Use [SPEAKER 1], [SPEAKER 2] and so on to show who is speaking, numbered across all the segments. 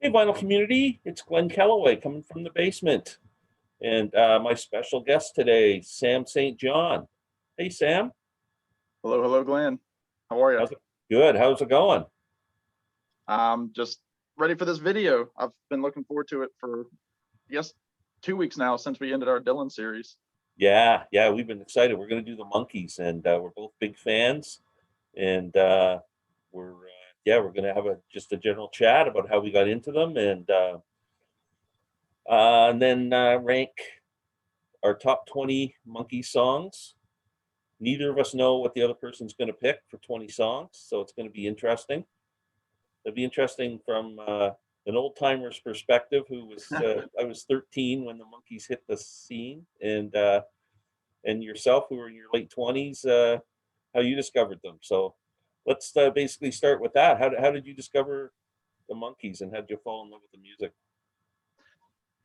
[SPEAKER 1] Hey, Vinyl community, it's Glen Kellaway coming from the basement. And my special guest today, Sam St. John. Hey, Sam.
[SPEAKER 2] Hello, hello, Glenn. How are you?
[SPEAKER 1] How's it? Good. How's it going?
[SPEAKER 2] I'm just ready for this video. I've been looking forward to it for, I guess, 2 weeks now since we ended our Dylan series.
[SPEAKER 1] Yeah, we've been excited. We're going to do the Monkees, and we're both big fans. And we're going to have just a general chat about how we got into them, and then rank our top 20 Monkey songs. Neither of us know what the other person's going to pick for 20 songs, so it's going to be interesting. It'll be interesting from an old timer's perspective. Who was I was 13 when the Monkees hit the scene, and yourself, who were in your late 20s, how you discovered them. So let's basically start with that. How did you discover the Monkees, and how did you fall in love with the music?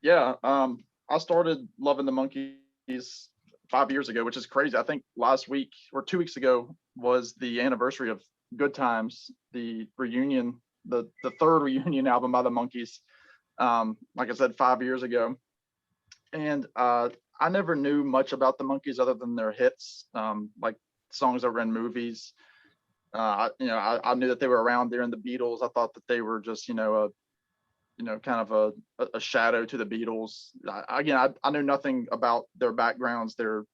[SPEAKER 2] Yeah, I started loving the Monkees 5 years ago, which is crazy. I think last week or 2 weeks ago was the anniversary of Good Times, the reunion, the third reunion album by the Monkees. Like I said, 5 years ago, and I never knew much about the Monkees other than their hits, like songs that were in movies. I knew that they were around during the Beatles. I thought that they were just, kind of a shadow to the Beatles. I knew nothing about their backgrounds, their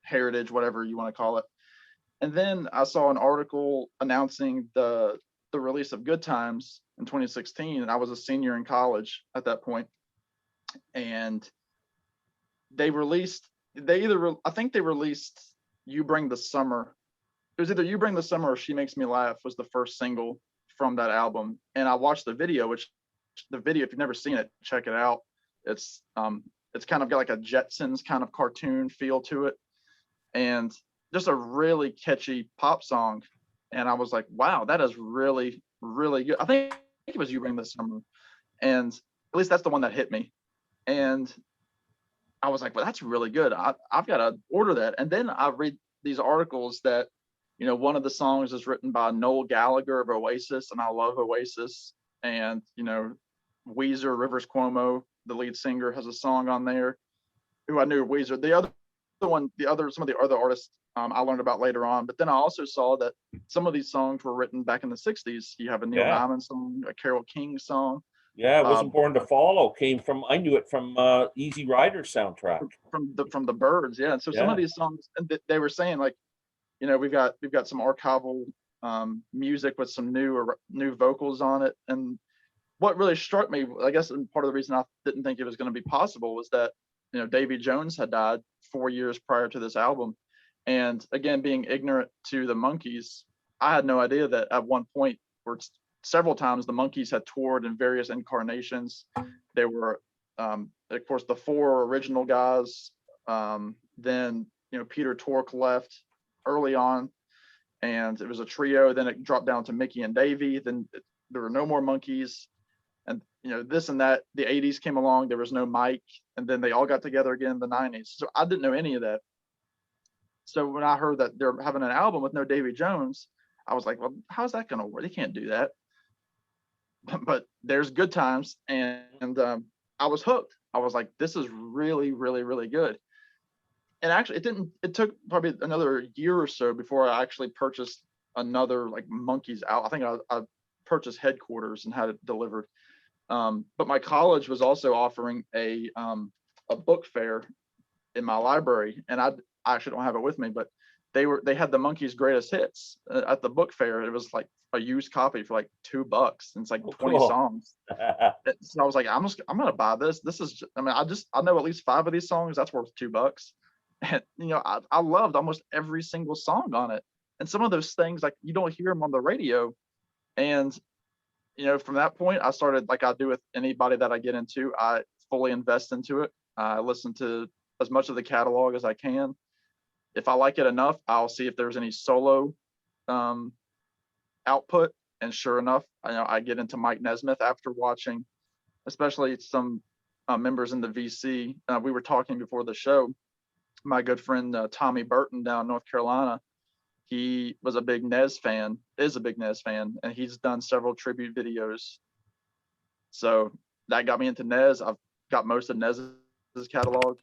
[SPEAKER 2] heritage, whatever you want to call it. And then I saw an article announcing the release of Good Times in 2016, and I was a senior in college at that point. And I think they released You Bring the Summer. It was either You Bring the Summer or She Makes Me Laugh was the first single from that album. And I watched the video, if you've never seen it, check it out. It's kind of got like a Jetsons kind of cartoon feel to it, and just a really catchy pop song. And I was like, wow, that is really, really good. I think it was You Bring the Summer. And at least that's the one that hit me. And I was like, well, that's really good. I've got to order that. And then I read these articles that, one of the songs is written by Noel Gallagher of Oasis, and I love Oasis. And, Weezer, Rivers Cuomo, the lead singer, has a song on there. Who I knew Weezer. Some of the other artists I learned about later on. But then I also saw that some of these songs were written back in the 60s. You have a Neil
[SPEAKER 1] Yeah.
[SPEAKER 2] Diamond song, a Carole King song.
[SPEAKER 1] Yeah, it wasn't Born to Follow. I knew it from Easy Rider soundtrack.
[SPEAKER 2] From the Birds, yeah. And so some of these songs, they were saying, like, we've got some archival music with some new vocals on it. And what really struck me, I guess, and part of the reason I didn't think it was going to be possible, was that Davy Jones had died 4 years prior to this album. And again, being ignorant to the Monkees, I had no idea that at one point, or several times, the Monkees had toured in various incarnations. They were, of course, the four original guys. Then Peter Tork left early on, and it was a trio. Then it dropped down to Mickey and Davy. Then there were no more Monkees. And this and that, the 80s came along, there was no Mike, and then they all got together again in the 90s. So I didn't know any of that. So when I heard that they're having an album with no Davy Jones, I was like, well, how's that going to work? They can't do that. But there's Good Times, and I was hooked. I was like, this is really, really, really good. And actually, it took probably another year or so before I actually purchased another like Monkees out. I think I purchased Headquarters and had it delivered. But my college was also offering a book fair in my library, and I actually don't have it with me, but they had the Monkees' greatest hits at the book fair. It was like a used copy for like $2, and it's like 20
[SPEAKER 1] cool.
[SPEAKER 2] songs. So I was like, I'm gonna buy this. This is, I know at least 5 of these songs. That's worth $2. And I loved almost every single song on it. And some of those things, like, you don't hear them on the radio. And from that point, I started, like I do with anybody that I get into, I fully invest into it. I listen to as much of the catalog as I can. If I like it enough, I'll see if there's any solo output. And sure enough, I get into Mike Nesmith after watching, especially some members in the VC. We were talking before the show. My good friend Tommy Burton down in North Carolina, he was a big Nes fan, is a big Nes fan, and he's done several tribute videos So that got me into Nez. I've got most of Nez's catalog.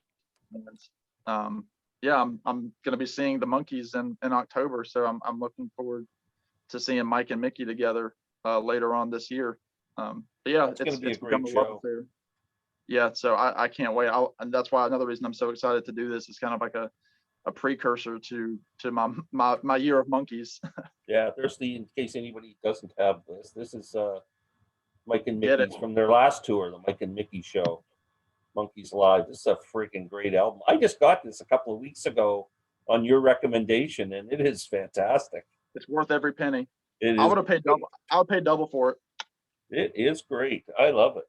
[SPEAKER 2] And yeah, I'm gonna be seeing the Monkees in October. So I'm looking forward to seeing Mike and Mickey together later on this year. But yeah,
[SPEAKER 1] It's going to be a
[SPEAKER 2] become
[SPEAKER 1] great
[SPEAKER 2] a love
[SPEAKER 1] show.
[SPEAKER 2] affair. Yeah, so I can't wait. And that's why another reason I'm so excited to do this is kind of like a precursor to my year of Monkees.
[SPEAKER 1] Yeah, in case anybody doesn't have this, this is Mike and
[SPEAKER 2] Get it.
[SPEAKER 1] Mickey's from their last tour, the Mike and Mickey show, Monkees Live. This is a freaking great album. I just got this a couple of weeks ago on your recommendation, and it is fantastic.
[SPEAKER 2] It's worth every penny.
[SPEAKER 1] It
[SPEAKER 2] I
[SPEAKER 1] is.
[SPEAKER 2] would have paid double. I would pay double for it.
[SPEAKER 1] It is great. I love it.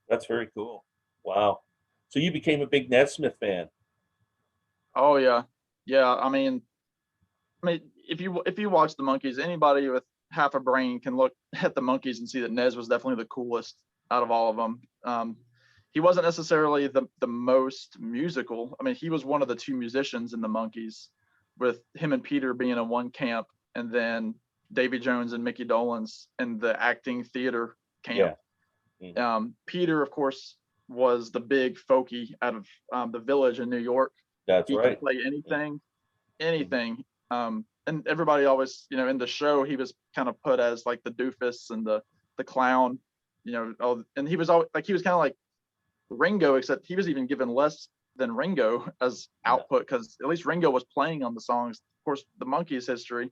[SPEAKER 1] That's very cool. Wow. So you became a big Nesmith fan.
[SPEAKER 2] Oh yeah, yeah. I mean, if you watch the Monkees, anybody with half a brain can look at the Monkees and see that Nez was definitely the coolest out of all of them. He wasn't necessarily the most musical. I mean, he was one of the two musicians in the Monkees, with him and Peter being in one camp, and then Davy Jones and Mickey Dolenz in the acting theater camp.
[SPEAKER 1] Yeah. Mm-hmm.
[SPEAKER 2] Peter, of course, was the big folky out of the Village in New York.
[SPEAKER 1] That's
[SPEAKER 2] He
[SPEAKER 1] right.
[SPEAKER 2] could play anything. And everybody always, in the show, he was kind of put as like the doofus and the clown, and he was always like, he was kind of like Ringo, except he was even given less than Ringo as output, because at least Ringo was playing on the songs. Of course, the Monkees history,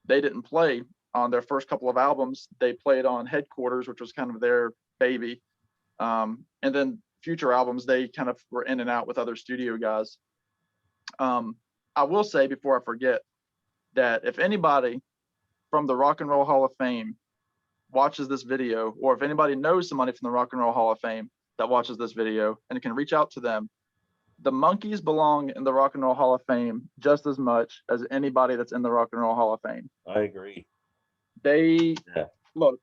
[SPEAKER 2] they didn't play on their first couple of albums. They played on Headquarters, which was kind of their baby. And then future albums, they kind of were in and out with other studio guys. I will say, before I forget, that if anybody from the Rock and Roll Hall of Fame watches this video, or if anybody knows somebody from the Rock and Roll Hall of Fame that watches this video and can reach out to them, the Monkees belong in the Rock and Roll Hall of Fame just as much as anybody that's in the Rock and Roll Hall of Fame.
[SPEAKER 1] I agree.
[SPEAKER 2] Look,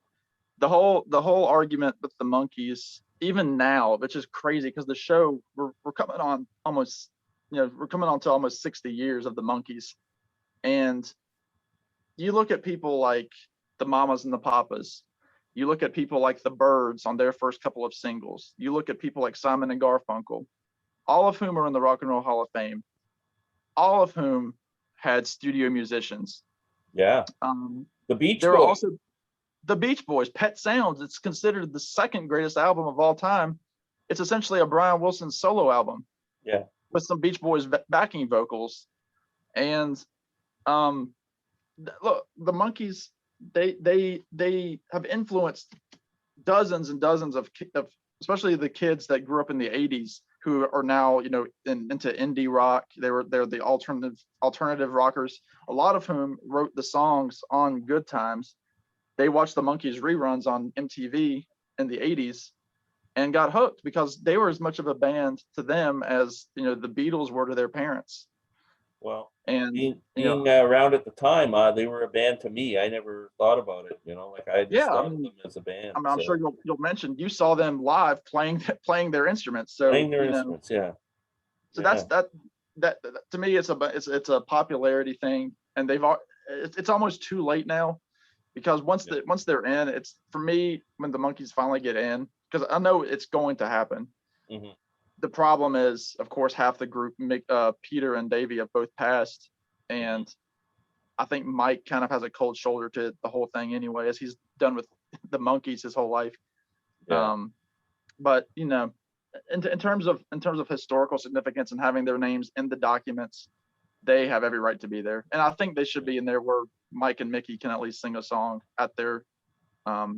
[SPEAKER 2] the whole argument with the Monkees, even now, which is crazy, because the show, we're coming on almost, we're coming on to almost 60 years of the Monkees. And you look at people like the Mamas and the Papas, you look at people like the Byrds on their first couple of singles, you look at people like Simon and Garfunkel, all of whom are in the Rock and Roll Hall of Fame, all of whom had studio musicians.
[SPEAKER 1] Yeah. The Beach Boys.
[SPEAKER 2] Also the Beach Boys, Pet Sounds. It's considered the second greatest album of all time. It's essentially a Brian Wilson solo album.
[SPEAKER 1] Yeah.
[SPEAKER 2] With some Beach Boys backing vocals. And look, the Monkees, they have influenced dozens and dozens of especially the kids that grew up in the 80s, who are now, into indie rock. They're the alternative rockers, a lot of whom wrote the songs on Good Times. They watched the Monkees reruns on MTV in the 80s and got hooked, because they were as much of a band to them as, the Beatles were to their parents.
[SPEAKER 1] Well,
[SPEAKER 2] and
[SPEAKER 1] being around at the time, they were a band to me. I never thought about it, like I just thought of them as a band.
[SPEAKER 2] I'm sure you'll mention you saw them live playing their instruments. So
[SPEAKER 1] playing their instruments, yeah.
[SPEAKER 2] So that to me, it's a popularity thing, and it's almost too late now, because once they're in, it's, for me, when the Monkees finally get in, because I know it's going to happen.
[SPEAKER 1] Mm-hmm.
[SPEAKER 2] The problem is, of course, half the group, Peter and Davy, have both passed, and I think Mike kind of has a cold shoulder to the whole thing anyway, as he's done with the Monkees his whole life.
[SPEAKER 1] Yeah.
[SPEAKER 2] But in terms of historical significance and having their names in the documents, they have every right to be there, and I think they should be in there where Mike and Mickey can at least sing a song at their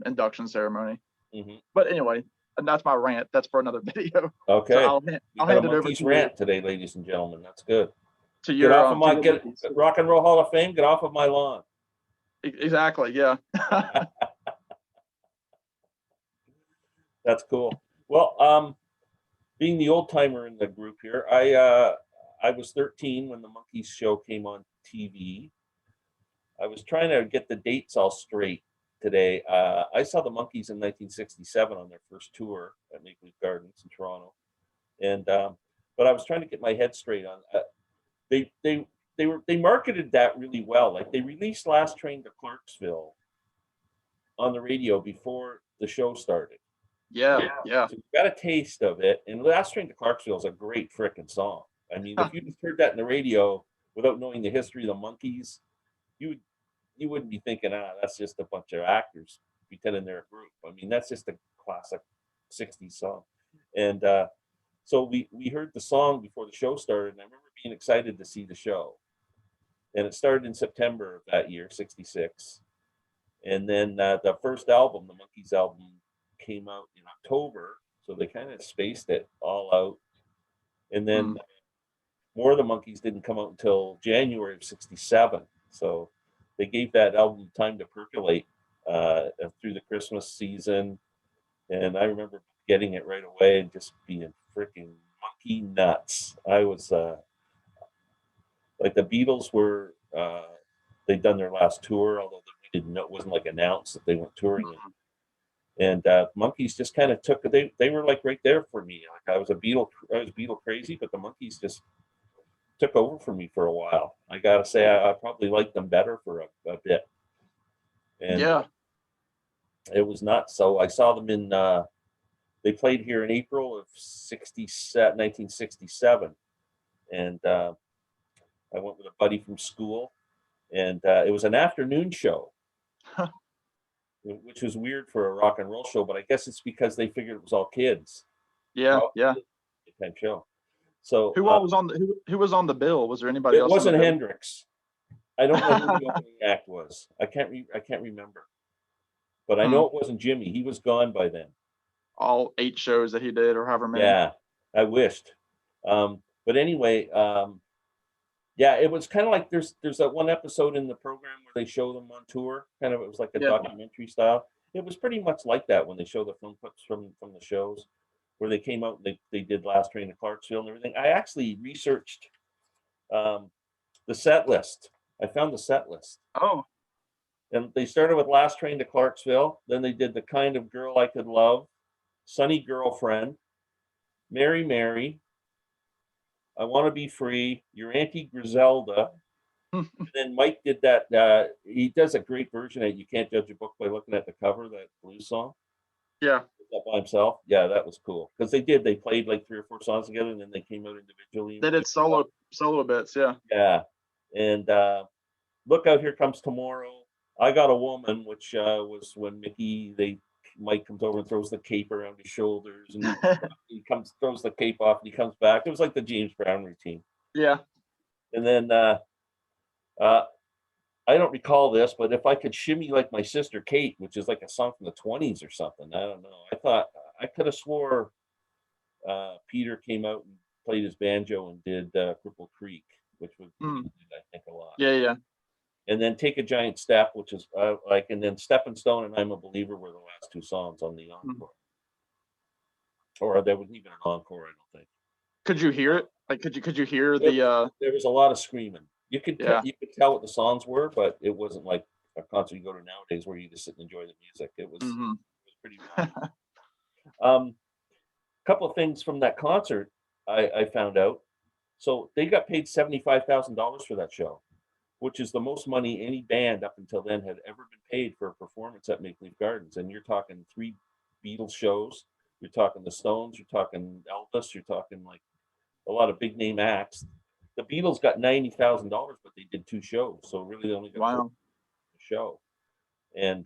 [SPEAKER 2] induction ceremony.
[SPEAKER 1] Mm-hmm.
[SPEAKER 2] But anyway, and that's my rant. That's for another video.
[SPEAKER 1] Okay.
[SPEAKER 2] So I'll hand it over to
[SPEAKER 1] rant today, ladies and gentlemen. That's good.
[SPEAKER 2] To
[SPEAKER 1] get off of my Rock and Roll Hall of Fame. Get off of my lawn.
[SPEAKER 2] Exactly. Yeah.
[SPEAKER 1] That's cool. Well, being the old timer in the group here, I was 13 when the Monkees show came on TV. I was trying to get the dates all straight today. I saw the Monkees in 1967 on their first tour at Maple Leaf Gardens in Toronto, and but I was trying to get my head straight on. They marketed that really well. Like, they released Last Train to Clarksville on the radio before the show started.
[SPEAKER 2] Yeah, yeah.
[SPEAKER 1] So you got a taste of it. And Last Train to Clarksville is a great frickin' song. I mean, if you just heard that in the radio without knowing the history of the Monkees, you wouldn't be thinking, that's just a bunch of actors pretending they're a group. I mean, that's just a classic 60s song. And so we heard the song before the show started, and I remember being excited to see the show. And it started in September of that year, 66. And then the first album, the Monkees album, came out in October. So they kind of spaced it all out. And then more of the Monkees didn't come out until January of 67. So they gave that album time to percolate through the Christmas season. And I remember getting it right away and just being freaking monkey nuts. I was like, the Beatles were, they'd done their last tour, although we didn't know, it wasn't like announced that they went touring. And Monkees just kind of took, they were like right there for me. Like I was Beatle crazy, but the Monkees just took over for me for a while. I gotta say, I probably liked them better for a bit. And
[SPEAKER 2] yeah,
[SPEAKER 1] it was nuts. So I saw them in, they played here in April of 1967. And I went with a buddy from school, and it was an afternoon show, which was weird for a rock and roll show, but I guess it's because they figured it was all kids.
[SPEAKER 2] yeah, yeah.
[SPEAKER 1] Type show. So
[SPEAKER 2] Who all was on the who was on the bill? Was there anybody
[SPEAKER 1] it
[SPEAKER 2] else?
[SPEAKER 1] wasn't Hendrix. I don't know who the opening act was. I can't remember. But I know it wasn't Jimmy. He was gone by then.
[SPEAKER 2] All 8 shows that he did, or however many.
[SPEAKER 1] Yeah, I wished. But anyway, yeah, it was kind of like there's that one episode in the program where they show them on tour. Kind of, it was like a documentary style. It was pretty much like that when they show the film clips from the shows where they came out and they did Last Train to Clarksville and everything. I actually researched the set list. I found the set list.
[SPEAKER 2] Oh.
[SPEAKER 1] And they started with Last Train to Clarksville. Then they did The Kind of Girl I Could Love, Sunny Girlfriend, Mary Mary, I Want to Be Free, Your Auntie Griselda. And then Mike did that. He does a great version of You Can't Judge a Book by Looking at the Cover, that blues song.
[SPEAKER 2] Yeah.
[SPEAKER 1] That by himself. Yeah, that was cool. Because they played like 3 or 4 songs together, and then they came out individually.
[SPEAKER 2] They did solo bits, yeah.
[SPEAKER 1] Yeah. And Look Out, Here Comes Tomorrow, I Got a Woman, which was when Mike comes over and throws the cape around his shoulders, and he throws the cape off, and he comes back. It was like the James Brown routine.
[SPEAKER 2] Yeah.
[SPEAKER 1] And then I don't recall this, but If I Could Shimmy Like My Sister Kate, which is like a song from the 20s or something. I don't know. I could have swore Peter came out and played his banjo and did Cripple Creek, which was I think a lot.
[SPEAKER 2] Yeah, yeah.
[SPEAKER 1] And then Take a Giant Step, which is and then Stepping Stone and I'm a Believer were the last 2 songs on the encore. Or there wasn't even an encore, I don't think.
[SPEAKER 2] Could you hear it? Like, could you hear the?
[SPEAKER 1] There was a lot of screaming. You could tell what the songs were, but it wasn't like a concert you go to nowadays where you just sit and enjoy the music. It was pretty bad. Couple of things from that concert I found out. So they got paid $75,000 for that show, which is the most money any band up until then had ever been paid for a performance at Maple Leaf Gardens. And you're talking 3 Beatles shows, you're talking the Stones, you're talking Elvis, you're talking like a lot of big name acts. The Beatles got $90,000, but they did 2 shows, so really they only got a show. And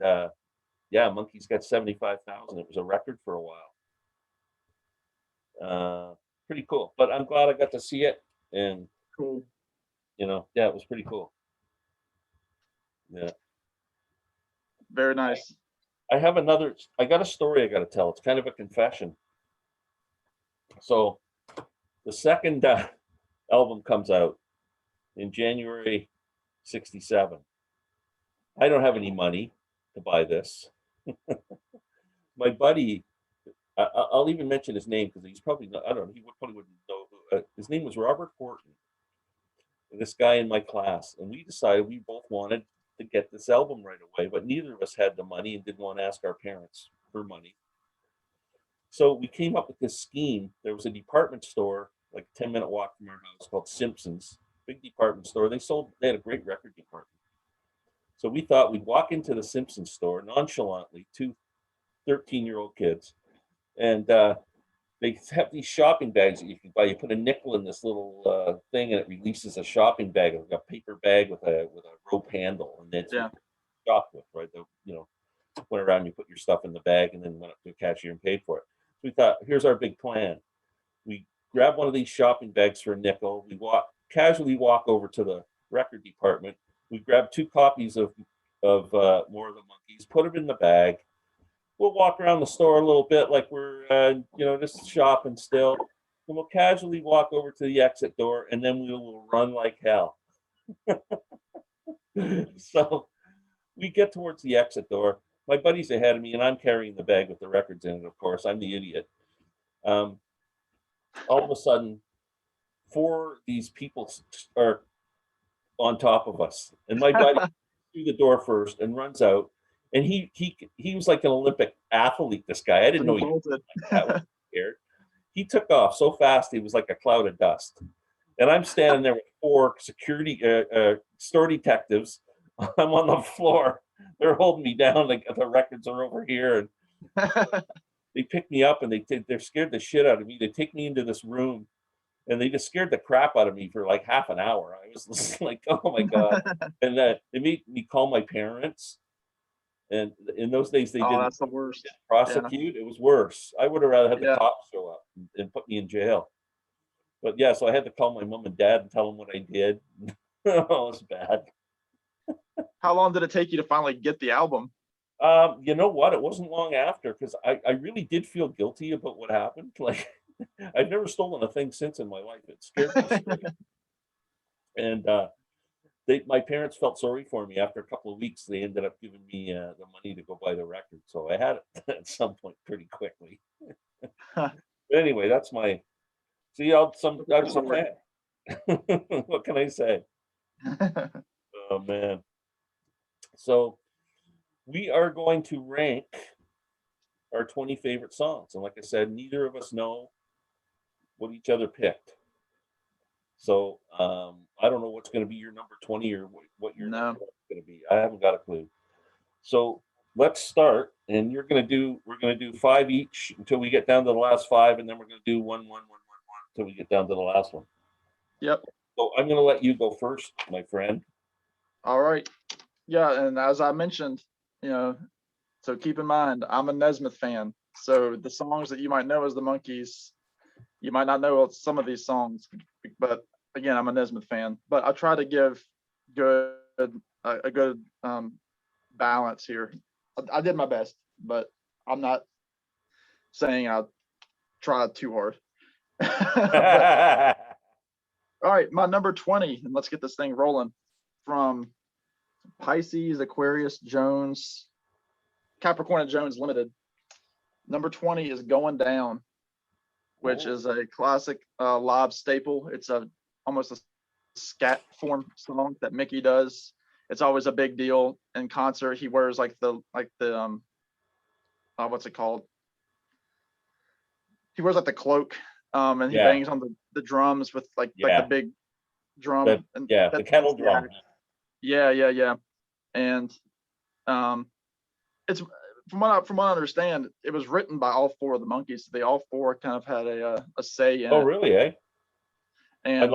[SPEAKER 1] Monkees got $75,000. It was a record for a while. Pretty cool. But I'm glad I got to see it, and
[SPEAKER 2] cool.
[SPEAKER 1] It was pretty cool. Yeah.
[SPEAKER 2] Very nice.
[SPEAKER 1] I got a story I got to tell. It's kind of a confession. So the second album comes out in January 67. I don't have any money to buy this. My buddy, I'll even mention his name because he's probably not, I don't know, he probably wouldn't know. His name was Robert Horton. This guy in my class, and we decided we both wanted to get this album right away, but neither of us had the money and didn't want to ask our parents for money. So we came up with this scheme. There was a department store, like a 10-minute walk from our house, called Simpson's, big department store. They had a great record department. So we thought we'd walk into the Simpsons store nonchalantly, 2 13-year-old kids, and they have these shopping bags that you can buy. You put a nickel in this little thing, and it releases a shopping bag, like a paper bag with a rope handle, and that's what
[SPEAKER 2] Yeah.
[SPEAKER 1] you shop with, right? Went around, you put your stuff in the bag, and then went up to the cashier and paid for it. So we thought, here's our big plan. We grab one of these shopping bags for a nickel. We casually walk over to the record department. We grab 2 copies of more of the Monkees, put them in the bag. We'll walk around the store a little bit like we're just shopping still. And we'll casually walk over to the exit door, and then we will run like hell. So we get towards the exit door. My buddy's ahead of me, and I'm carrying the bag with the records in it, of course. I'm the idiot. All of a sudden, 4 of these people are on top of us, and my buddy through the door first and runs out. And he was like an Olympic athlete. This guy, I didn't know he was like that. I was scared. He took off so fast, he was like a cloud of dust. And I'm standing there with 4 security store detectives. I'm on the floor. They're holding me down. Like the records are over here, and they pick me up, and they're scared the shit out of me. They take me into this room, and they just scared the crap out of me for like half an hour. I was just like, oh my God. And they made me call my parents. And in those days, they didn't
[SPEAKER 2] That's the worst.
[SPEAKER 1] prosecute. Yeah. It was worse. I would have rather had the cops show up and put me in jail. But yeah, so I had to call my mom and dad and tell them what I did. Oh, it was bad.
[SPEAKER 2] How long did it take you to finally get the album?
[SPEAKER 1] You know what? It wasn't long after, because I really did feel guilty about what happened. Like, I've never stolen a thing since in my life. It scared me straight. And my parents felt sorry for me. After a couple of weeks, they ended up giving me the money to go buy the record. So I had it at some point pretty quickly. But anyway, that's my. See, I'm a fan. What can I say? Oh man. So we are going to rank our 20 favorite songs, and like I said, neither of us know what each other picked. So I don't know what's going to be your number 20 or what your number is going to be. I haven't got a clue. So let's start, and we're going to do 5 each until we get down to the last 5, and then we're going to do 1, 1, 1, 1, 1 until we get down to the last one.
[SPEAKER 2] Yep.
[SPEAKER 1] So I'm going to let you go first, my friend.
[SPEAKER 2] All right. Yeah, and as I mentioned, so keep in mind, I'm a Nesmith fan. So the songs that you might know as the Monkees, you might not know some of these songs, but again, I'm a Nesmith fan. But I try to give a good balance here. I did my best, but I'm not saying I tried too hard. But, all right, my number 20, and let's get this thing rolling. From Pisces, Aquarius, Jones, Capricorn and Jones Limited. Number 20 is Going Down, which is a classic live staple. It's almost a scat form song that Mickey does. It's always a big deal in concert. He wears like the what's it called? He wears like the cloak, and he bangs on the drums with like the big drum.
[SPEAKER 1] The kettle drum.
[SPEAKER 2] Yeah. And it's from what I understand, it was written by all 4 of the Monkees. They all 4 kind of had a say in it.
[SPEAKER 1] Oh, really? Eh?
[SPEAKER 2] And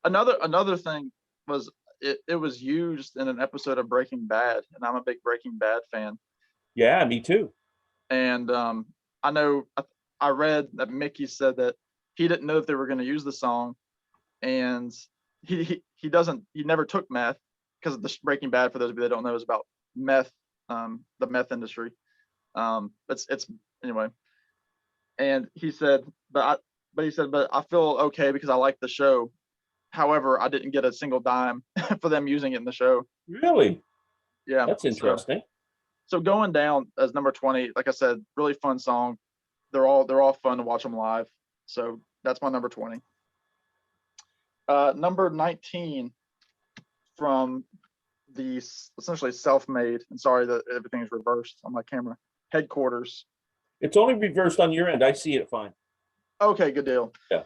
[SPEAKER 2] another thing was it was used in an episode of Breaking Bad, and I'm a big Breaking Bad fan.
[SPEAKER 1] Yeah, me too.
[SPEAKER 2] And I know I read that Mickey said that he didn't know if they were going to use the song, and he never took meth, because the Breaking Bad, for those of you that don't know, is about meth, the meth industry. It's anyway. And he said, but I feel okay because I like the show. However, I didn't get a single dime for them using it in the show.
[SPEAKER 1] Really?
[SPEAKER 2] Yeah.
[SPEAKER 1] That's interesting.
[SPEAKER 2] So Going Down as number 20, like I said, really fun song. They're all fun to watch them live. So that's my number 20. Number 19 from the essentially Self-Made, and sorry that everything's reversed on my camera, Headquarters.
[SPEAKER 1] It's only reversed on your end. I see it fine.
[SPEAKER 2] Okay, good deal.
[SPEAKER 1] Yeah.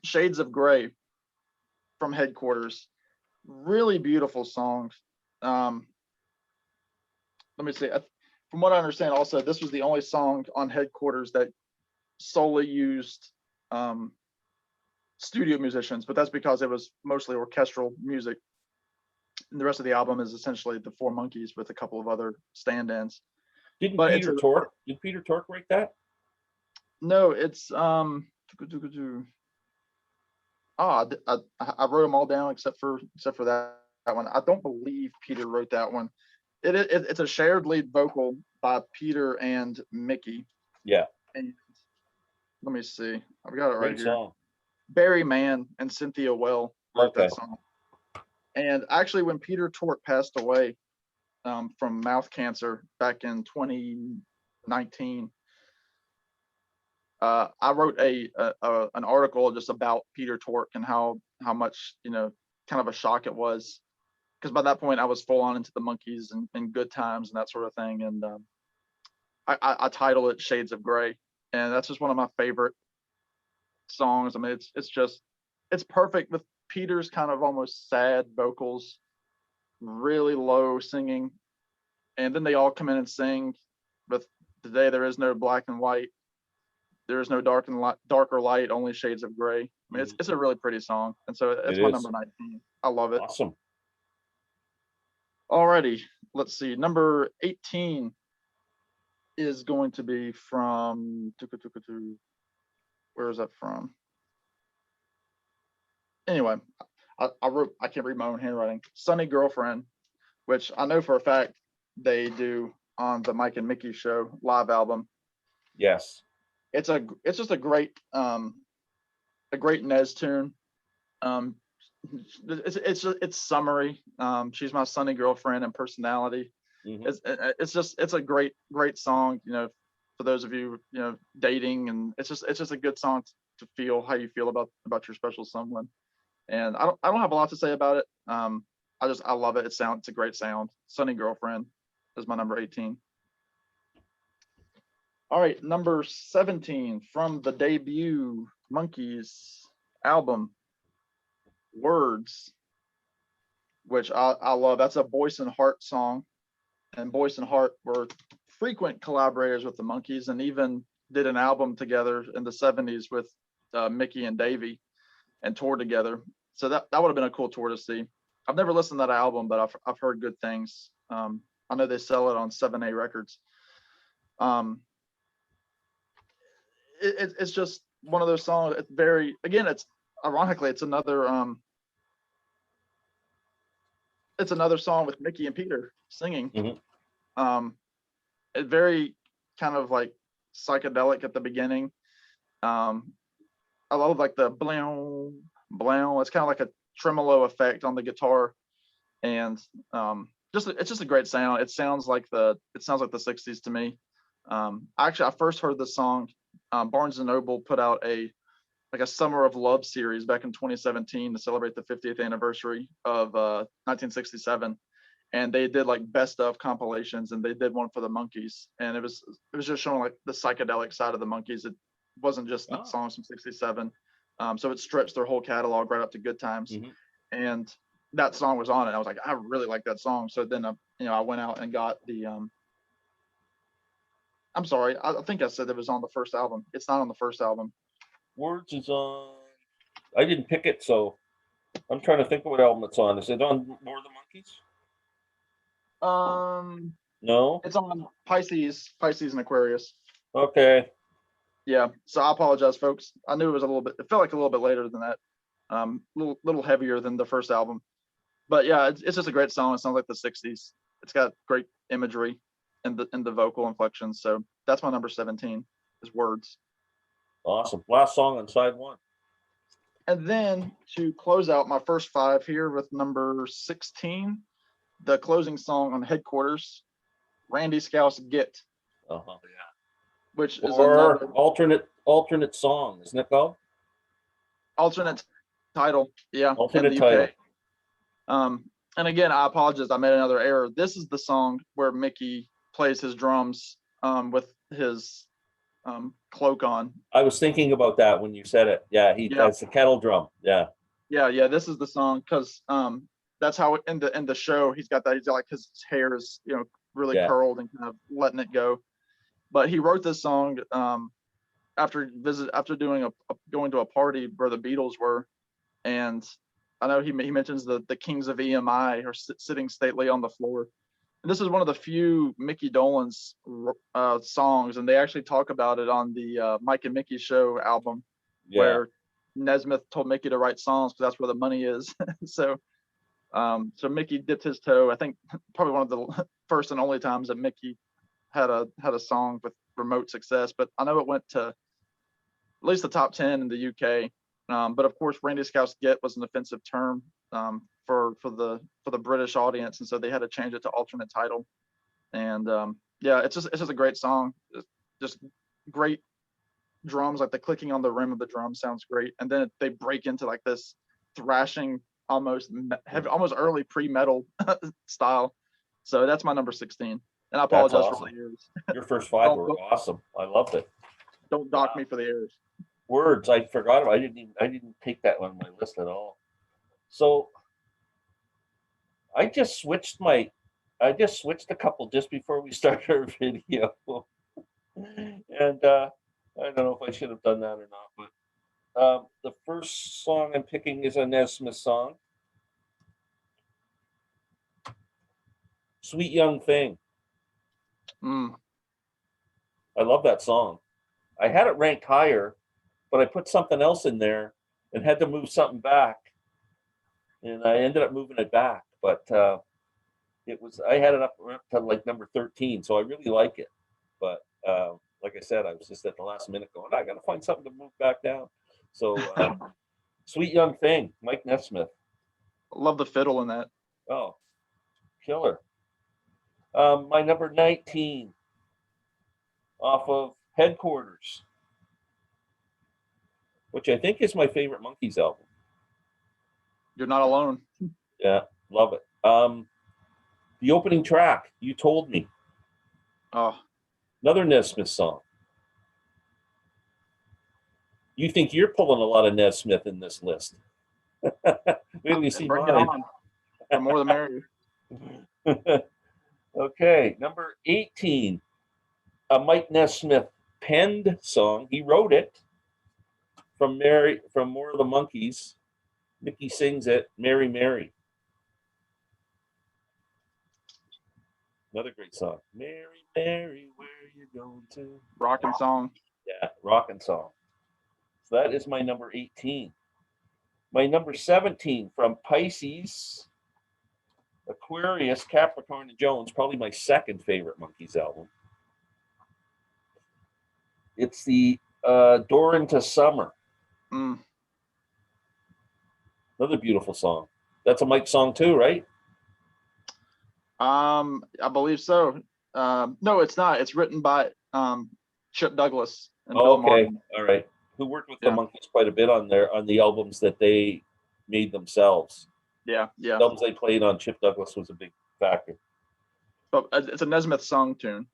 [SPEAKER 2] Shades of Gray from Headquarters. Really beautiful songs. Let me see. from what I understand, also this was the only song on Headquarters that solely used studio musicians, but that's because it was mostly orchestral music. And the rest of the album is essentially the Four Monkees with a couple of other stand-ins.
[SPEAKER 1] Didn't
[SPEAKER 2] But
[SPEAKER 1] Peter Tork? Did Peter Tork write that?
[SPEAKER 2] No, it's I wrote them all down except for that one. I don't believe Peter wrote that one. It's a shared lead vocal by Peter and Mickey.
[SPEAKER 1] Yeah.
[SPEAKER 2] And let me see. I've got it right
[SPEAKER 1] Great
[SPEAKER 2] here.
[SPEAKER 1] song.
[SPEAKER 2] Barry Mann and Cynthia Well wrote
[SPEAKER 1] Okay.
[SPEAKER 2] that song. And actually, when Peter Tork passed away from mouth cancer back in 2019, I wrote an article just about Peter Tork and how much, you know, kind of a shock it was, because by that point I was full on into the Monkees and Good Times and that sort of thing. And I titled it Shades of Grey, and that's just one of my favorite songs. I mean, it's perfect with Peter's kind of almost sad vocals, really low singing, and then they all come in and sing with "Today There Is No Black and White, there is no darker light, only shades of gray." I mean, it's a really pretty song, and so it's my number 19. I love it.
[SPEAKER 1] Awesome.
[SPEAKER 2] Alrighty, let's see. Number 18 is going to be from where is that from? Anyway, I can't read my own handwriting. Sunny Girlfriend, which I know for a fact they do on the Mike and Mickey Show live album.
[SPEAKER 1] Yes.
[SPEAKER 2] It's just a great Nez tune. It's summery. She's my sunny girlfriend and personality.
[SPEAKER 1] Mm-hmm.
[SPEAKER 2] It's a great song, you know, for those of you, you know, dating, and it's just a good song to feel how you feel about your special someone. And I don't have a lot to say about it. I love it. It's a great sound. Sunny Girlfriend is my number 18. All right, number 17 from the debut Monkees album, Words, which I love. That's a Boyce and Hart song, and Boyce and Hart were frequent collaborators with the Monkees, and even did an album together in the 70s with Mickey and Davey, and toured together. So that would have been a cool tour to see. I've never listened to that album, but I've heard good things. I know they sell it on 7A Records. It's just one of those songs. It's it's ironically it's another song with Mickey and Peter singing.
[SPEAKER 1] Mm-hmm.
[SPEAKER 2] It very kind of like psychedelic at the beginning. I love like the blow blow. It's kind of like a tremolo effect on the guitar, and it's just a great sound. It sounds like the 60s to me. Actually, I first heard the song. Barnes and Noble put out a Summer of Love series back in 2017 to celebrate the 50th anniversary of 1967, and they did like best of compilations, and they did one for the Monkees, and it was just showing like the psychedelic side of the Monkees. It wasn't just songs from 67, so it stretched their whole catalog right up to Good Times.
[SPEAKER 1] Mm-hmm.
[SPEAKER 2] And that song was on it. I was like, I really like that song. So then I went out and got the I'm sorry, I think I said it was on the first album. It's not on the first album.
[SPEAKER 1] Words is on. I didn't pick it, so I'm trying to think of what album it's on. Is it on More of the Monkees? No.
[SPEAKER 2] It's on Pisces and Aquarius.
[SPEAKER 1] Okay.
[SPEAKER 2] Yeah. So I apologize, folks. I knew it felt like a little bit later than that. Little heavier than the first album. But yeah, it's just a great song. It sounds like the 60s. It's got great imagery in the vocal inflections. So that's my number 17 is Words.
[SPEAKER 1] Awesome. Last song on side one.
[SPEAKER 2] And then to close out my first 5 here with number 16, the closing song on Headquarters, Randy Scouse Get.
[SPEAKER 1] Yeah.
[SPEAKER 2] Which is
[SPEAKER 1] another alternate song, isn't it called?
[SPEAKER 2] Alternate title. Yeah.
[SPEAKER 1] Alternate title.
[SPEAKER 2] And again, I apologize. I made another error. This is the song where Mickey plays his drums with his cloak on.
[SPEAKER 1] I was thinking about that when you said it. Yeah, that's the kettle drum. Yeah.
[SPEAKER 2] Yeah. This is the song because that's how in the show he's got like his hair is really curled and kind of letting it go. But he wrote this song after going to a party where the Beatles were, and I know he mentions the Kings of EMI are sitting stately on the floor. And this is one of the few Mickey Dolenz songs, and they actually talk about it on the Mike and Mickey Show album, where Nesmith told Mickey to write songs because that's where the money is. So Mickey dipped his toe. I think probably one of the first and only times that Mickey had a song with remote success. But I know it went to at least the top 10 in the UK. But of course, Randy Scouse Get was an offensive term for the British audience, and so they had to change it to alternate title. And it's just a great song. Just great drums, like the clicking on the rim of the drum sounds great, and then they break into like this thrashing, almost early pre-metal style. So that's my number 16. And I apologize for the ears.
[SPEAKER 1] Your first 5 were awesome. I loved it.
[SPEAKER 2] Don't dock me for the ears.
[SPEAKER 1] Words, I forgot about. I didn't take that one on my list at all. So I just switched a couple just before we started our video. And I don't know if I should have done that or not, but the first song I'm picking is a Nesmith song. Sweet Young Thing. I love that song. I had it ranked higher, but I put something else in there and had to move something back. And I ended up moving it back. But I had it up to like number 13, so I really like it. But like I said, I was just at the last minute going, I got to find something to move back down. So Sweet Young Thing, Mike Nesmith.
[SPEAKER 2] Love the fiddle in that.
[SPEAKER 1] Oh, killer. My number 19 off of Headquarters, which I think is my favorite Monkees album.
[SPEAKER 2] You're Not Alone.
[SPEAKER 1] Yeah, love it. The opening track, You Told Me.
[SPEAKER 2] Oh.
[SPEAKER 1] Another Nesmith song. You think you're pulling a lot of Nesmith in this list. Wait till you see
[SPEAKER 2] Bring
[SPEAKER 1] mine.
[SPEAKER 2] it on. The more the merrier.
[SPEAKER 1] Okay, number 18. A Mike Nesmith penned song. He wrote it from More of the Monkees. Mickey sings it, Mary, Mary. Another great song. Mary, Mary, where you going to?
[SPEAKER 2] Rockin' song.
[SPEAKER 1] Yeah, rockin' song. So that is my number 18. My number 17 from Pisces, Aquarius, Capricorn, and Jones, probably my second favorite Monkees album. It's the Door into Summer. Another beautiful song. That's a Mike song too, right?
[SPEAKER 2] I believe so. No, it's not. It's written by Chip Douglas and Bill Martin.
[SPEAKER 1] All right. Who worked with the Monkees quite a bit on the albums that they made themselves.
[SPEAKER 2] Yeah.
[SPEAKER 1] The albums they played on, Chip Douglas was a big factor.
[SPEAKER 2] But it's a Nesmith song tune.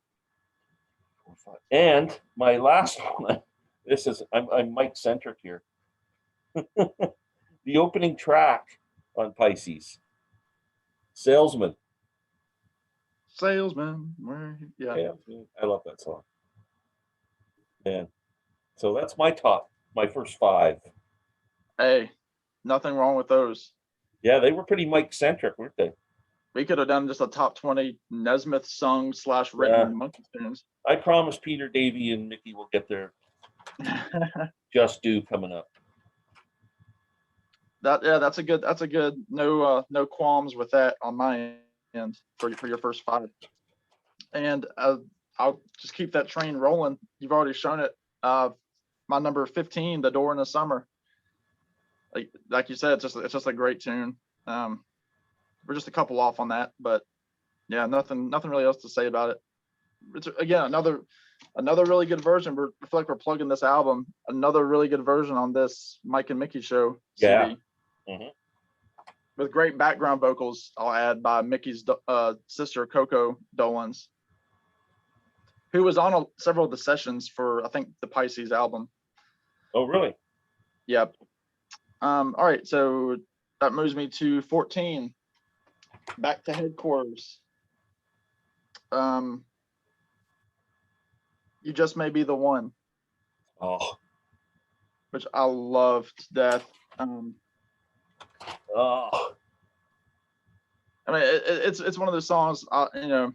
[SPEAKER 1] And my last one, I'm Mike centric here. The opening track on Pisces, Salesman.
[SPEAKER 2] Yeah,
[SPEAKER 1] I love that song. And so that's my first 5.
[SPEAKER 2] Hey, nothing wrong with those.
[SPEAKER 1] Yeah, they were pretty Mike centric, weren't they?
[SPEAKER 2] We could have done just a top 20 Nesmith sung / written Monkey tunes.
[SPEAKER 1] I promise Peter, Davey, and Mickey will get their just due coming up.
[SPEAKER 2] That's a good no qualms with that on my end for your first 5. And I'll just keep that train rolling. You've already shown it. My number 15, The Door in the Summer. Like you said, it's just a great tune. We're just a couple off on that, but yeah, nothing really else to say about it. It's again another really good version. I feel like we're plugging this album. Another really good version on this Mike and Mickey Show CD.
[SPEAKER 1] Mm-hmm.
[SPEAKER 2] With great background vocals, I'll add, by Mickey's sister Coco Dolenz, who was on several of the sessions for, I think, the Pisces album.
[SPEAKER 1] Oh, really?
[SPEAKER 2] Yep. All right, so that moves me to 14. Back to Headquarters. You Just May Be the One,
[SPEAKER 1] Oh,
[SPEAKER 2] which I love to death.
[SPEAKER 1] oh,
[SPEAKER 2] I mean, it's one of those songs. You know,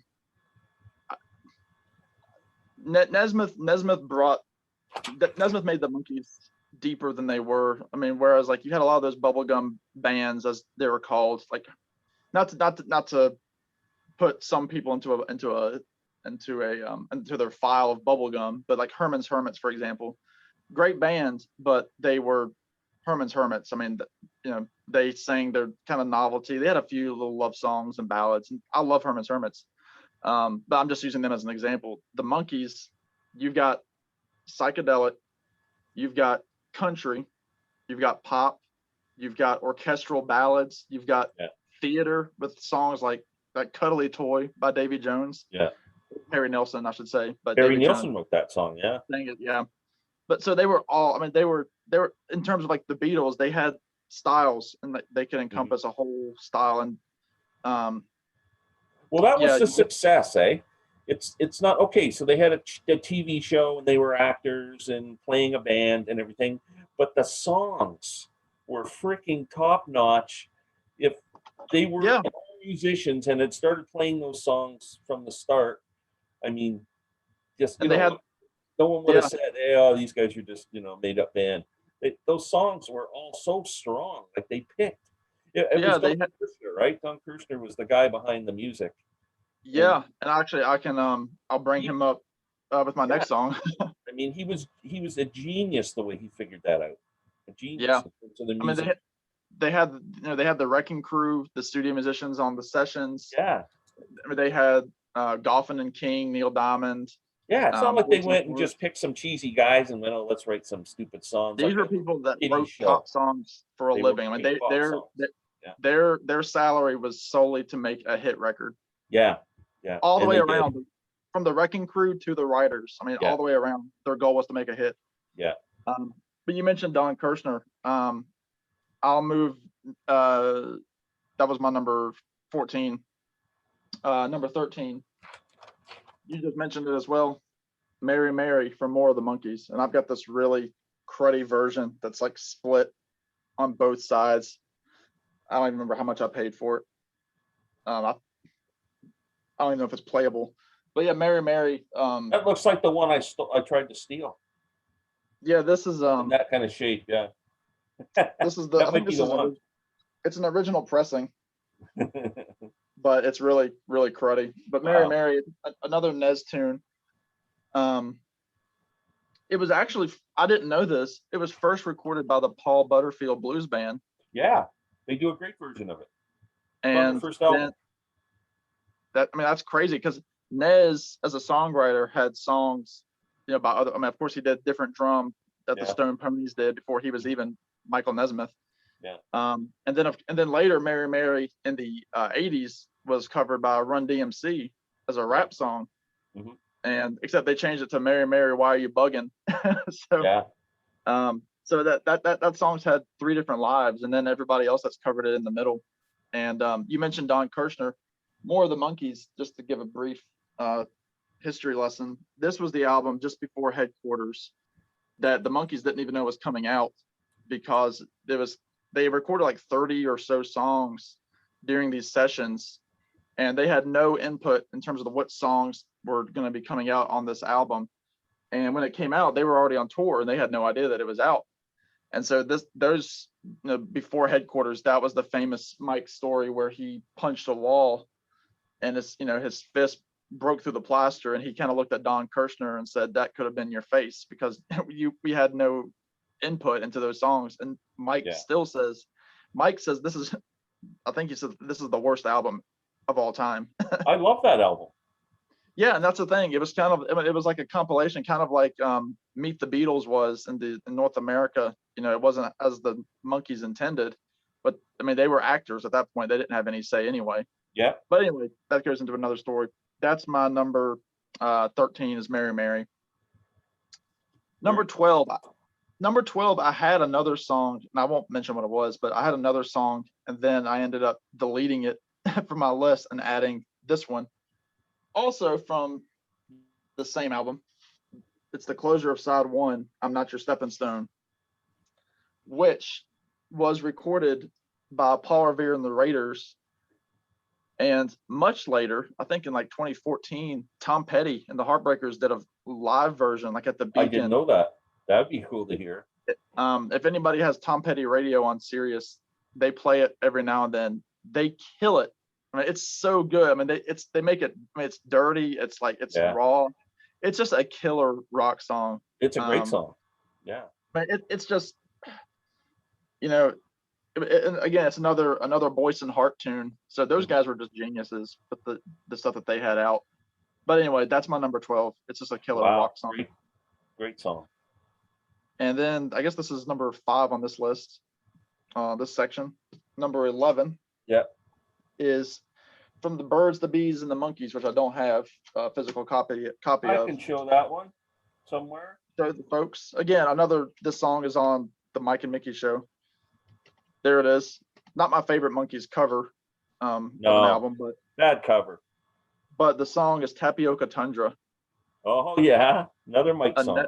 [SPEAKER 2] Nesmith made the Monkees deeper than they were. I mean, whereas like you had a lot of those bubblegum bands, as they were called, like not to put some people into their file of bubblegum, but like Herman's Hermits, for example, great bands, but they were Herman's Hermits. I mean, you know, they sang their kind of novelty. They had a few little love songs and ballads, and I love Herman's Hermits. But I'm just using them as an example. The Monkees, you've got psychedelic, you've got country, you've got pop, you've got orchestral ballads, you've got theater with songs like Cuddly Toy by Davy Jones.
[SPEAKER 1] Yeah.
[SPEAKER 2] Harry Nilsson, I should say. But
[SPEAKER 1] Harry
[SPEAKER 2] Davy
[SPEAKER 1] Nilsson
[SPEAKER 2] Jones
[SPEAKER 1] wrote that song, yeah.
[SPEAKER 2] sang it, yeah. But so they were all, I mean, they were in terms of like the Beatles, they had styles, and they could encompass a whole style. And
[SPEAKER 1] well, that was the success, eh? It's not okay. So they had a TV show and they were actors and playing a band and everything, but the songs were freaking top notch. If they were musicians and had started playing those songs from the start, I mean, just you know, no one would have said, "Hey, oh, these guys are just made up band." Those songs were all so strong. Like they picked. It was Don Kirshner, right? Don Kirshner was the guy behind the music.
[SPEAKER 2] Yeah, and actually, I can I'll bring him up with my next song.
[SPEAKER 1] I mean, he was a genius the way he figured that out. A genius.
[SPEAKER 2] Yeah,
[SPEAKER 1] to the music.
[SPEAKER 2] I mean, they had the Wrecking Crew, the studio musicians on the sessions.
[SPEAKER 1] Yeah,
[SPEAKER 2] I mean, they had Goffin and King, Neil Diamond.
[SPEAKER 1] Yeah, it's not like they went and just picked some cheesy guys and went, "Oh, let's write some stupid songs."
[SPEAKER 2] These are people that wrote pop songs for a living. I mean, their salary was solely to make a hit record.
[SPEAKER 1] Yeah.
[SPEAKER 2] All the way around, from the Wrecking Crew to the writers. I mean, all the way around, their goal was to make a hit.
[SPEAKER 1] Yeah.
[SPEAKER 2] But you mentioned Don Kirshner. I'll move. That was my number 14. Number 13. You just mentioned it as well. Mary Mary from More of the Monkees. And I've got this really cruddy version that's like split on both sides. I don't even remember how much I paid for it. I don't even know if it's playable. But yeah, Mary Mary.
[SPEAKER 1] That looks like the one I tried to steal.
[SPEAKER 2] Yeah, this is
[SPEAKER 1] in that kind of shape, yeah.
[SPEAKER 2] This is the I think this is it's an original pressing. But it's really, really cruddy. But Mary Mary, another Nez tune. It was actually, I didn't know this, it was first recorded by the Paul Butterfield Blues Band.
[SPEAKER 1] Yeah, they do a great version of it.
[SPEAKER 2] And
[SPEAKER 1] first album.
[SPEAKER 2] That's crazy, because Nez, as a songwriter, had songs, by other, of course he did different drum that the Stone Ponies did before he was even Michael Nesmith.
[SPEAKER 1] Yeah.
[SPEAKER 2] And then later, Mary Mary in the 80s was covered by Run DMC as a rap song.
[SPEAKER 1] Mm-hmm.
[SPEAKER 2] And except they changed it to Mary Mary, Why Are You Bugging? So that song's had 3 different lives, and then everybody else that's covered it in the middle. And you mentioned Don Kirshner, More of the Monkees, just to give a brief history lesson. This was the album just before Headquarters that the Monkees didn't even know was coming out, because they recorded like 30 or so songs during these sessions, and they had no input in terms of what songs were going to be coming out on this album. And when it came out, they were already on tour and they had no idea that it was out. And so those before Headquarters, that was the famous Mike story where he punched a wall and his fist broke through the plaster, and he kind of looked at Don Kirshner and said, "That could have been your face," because we had no input into those songs. And Mike says this is, I think he said, this is the worst album of all time.
[SPEAKER 1] I love that album.
[SPEAKER 2] Yeah, and that's the thing. It was it was like a compilation, kind of like Meet the Beatles was in North America. It wasn't as the Monkees intended, but I mean, they were actors at that point. They didn't have any say anyway.
[SPEAKER 1] Yeah.
[SPEAKER 2] But anyway, that goes into another story. That's my number 13 is Mary Mary. Number 12, I had another song, and I won't mention what it was, but I had another song, and then I ended up deleting it from my list and adding this one. Also from the same album, it's the closure of side 1, I'm Not Your Stepping Stone, which was recorded by Paul Revere and the Raiders. And much later, I think in like 2014, Tom Petty and the Heartbreakers did a live version, like at the Beacon.
[SPEAKER 1] I didn't know that. That'd be cool to hear.
[SPEAKER 2] If anybody has Tom Petty radio on Sirius, they play it every now and then. They kill it. I mean, it's so good. I mean, they make it. I mean, it's dirty. It's like it's raw. It's just a killer rock song.
[SPEAKER 1] It's a great song. Yeah.
[SPEAKER 2] But it's just, you know, again, it's another Boyce and Hart tune. So those guys were just geniuses with the stuff that they had out. But anyway, that's my number 12. It's just a killer rock song.
[SPEAKER 1] Great song.
[SPEAKER 2] And then I guess this is number 5 on this list, this section. Number 11 is from the Birds, the Bees, and the Monkees, which I don't have a physical copy of.
[SPEAKER 1] I can show that one somewhere.
[SPEAKER 2] So the folks, again, this song is on the Mike and Mickey show. There it is. Not my favorite Monkees cover of an album, but
[SPEAKER 1] bad cover.
[SPEAKER 2] But the song is Tapioca Tundra.
[SPEAKER 1] Oh yeah, another Mike song.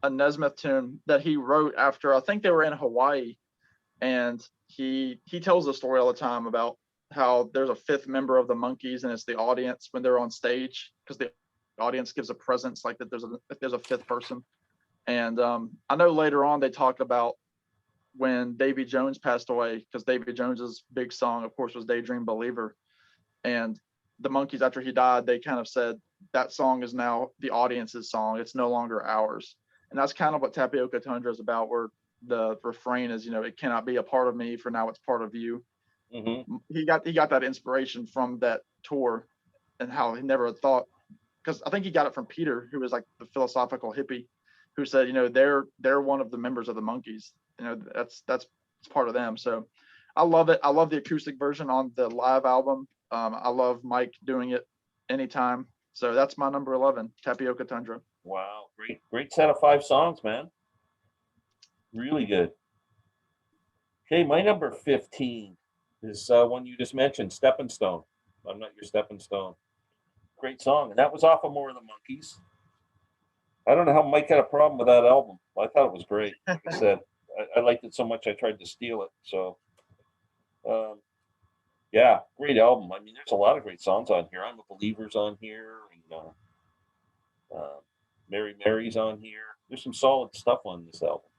[SPEAKER 2] A Nesmith tune that he wrote after, I think they were in Hawaii, and he tells the story all the time about how there's a 5th member of the Monkees, and it's the audience when they're on stage, because the audience gives a presence like that there's a 5th person. And I know later on they talked about when Davy Jones passed away, because Davy Jones's big song, of course, was Daydream Believer. And the Monkees, after he died, they kind of said that song is now the audience's song. It's no longer ours. And that's kind of what Tapioca Tundra is about, where the refrain is, it cannot be a part of me, for now it's part of you.
[SPEAKER 1] Mm-hmm.
[SPEAKER 2] He got that inspiration from that tour, and how he never thought, because I think he got it from Peter, who was like the philosophical hippie, who said, they're one of the members of the Monkees. That's part of them. So I love it. I love the acoustic version on the live album. I love Mike doing it anytime. So that's my number 11, Tapioca Tundra.
[SPEAKER 1] Wow, great set of 5 songs, man. Really good. Okay, my number 15 is one you just mentioned, Stepping Stone. I'm Not Your Stepping Stone. Great song, and that was off of More of the Monkees. I don't know how Mike had a problem with that album. I thought it was great. Like I said, I liked it so much I tried to steal it. So, yeah, great album. I mean, there's a lot of great songs on here. I'm a Believer's on here, and Mary Mary's on here. There's some solid stuff on this album.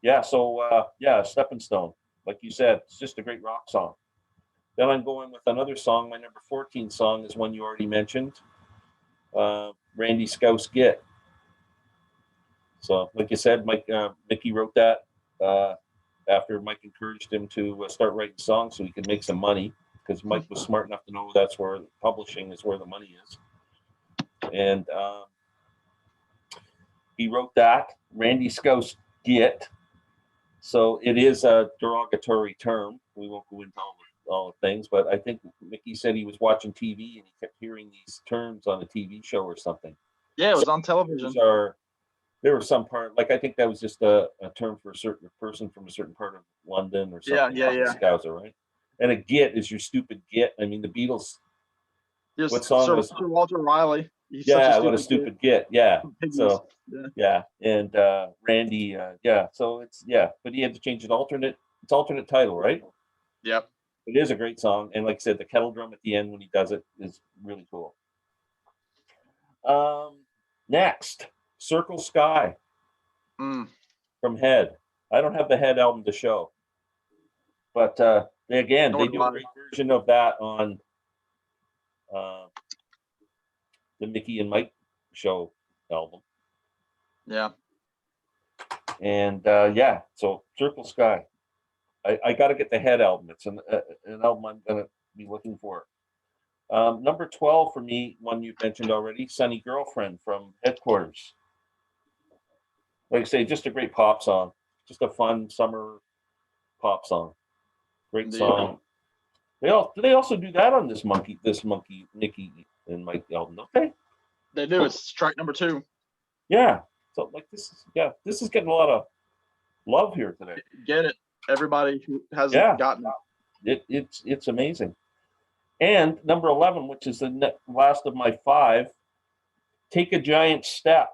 [SPEAKER 1] Yeah. So Stepping Stone, like you said, it's just a great rock song. Then I'm going with another song. My number 14 song is one you already mentioned, Randy Scouse Git. So, like you said, Mickey wrote that after Mike encouraged him to start writing songs so he could make some money, because Mike was smart enough to know that's where publishing is where the money is. And he wrote that, Randy Scouse Git. So it is a derogatory term. We won't go into all the things, but I think Mickey said he was watching TV and he kept hearing these terms on a TV show or something.
[SPEAKER 2] Yeah, it was on television.
[SPEAKER 1] There were some part, like I think that was just a term for a certain person from a certain part of London or something.
[SPEAKER 2] Yeah.
[SPEAKER 1] Scouser, right? And a git is your stupid git. I mean, the Beatles.
[SPEAKER 2] Just
[SPEAKER 1] what song was
[SPEAKER 2] Sir Walter Riley?
[SPEAKER 1] What a stupid git. Yeah. So and Randy. So it's but he had to change it. It's alternate title, right?
[SPEAKER 2] Yep.
[SPEAKER 1] It is a great song, and like I said, the kettle drum at the end when he does it is really cool. Next, Circle Sky from Head. I don't have the Head album to show, but they do a great version of that on the Mickey and Mike show album.
[SPEAKER 2] Yeah.
[SPEAKER 1] And so Circle Sky. I got to get the Head album. It's an album I'm going to be looking for. Number 12 for me, one you mentioned already, Sunny Girlfriend from Headquarters. Like I say, just a great pop song. Just a fun summer pop song. Great song. They also do that on this Mickey and Mike album, don't they?
[SPEAKER 2] They do. It's track number 2.
[SPEAKER 1] Yeah. So like this is getting a lot of love here today.
[SPEAKER 2] Get it. Everybody who hasn't gotten
[SPEAKER 1] it. It's amazing. And number 11, which is the last of my 5, Take a Giant Step,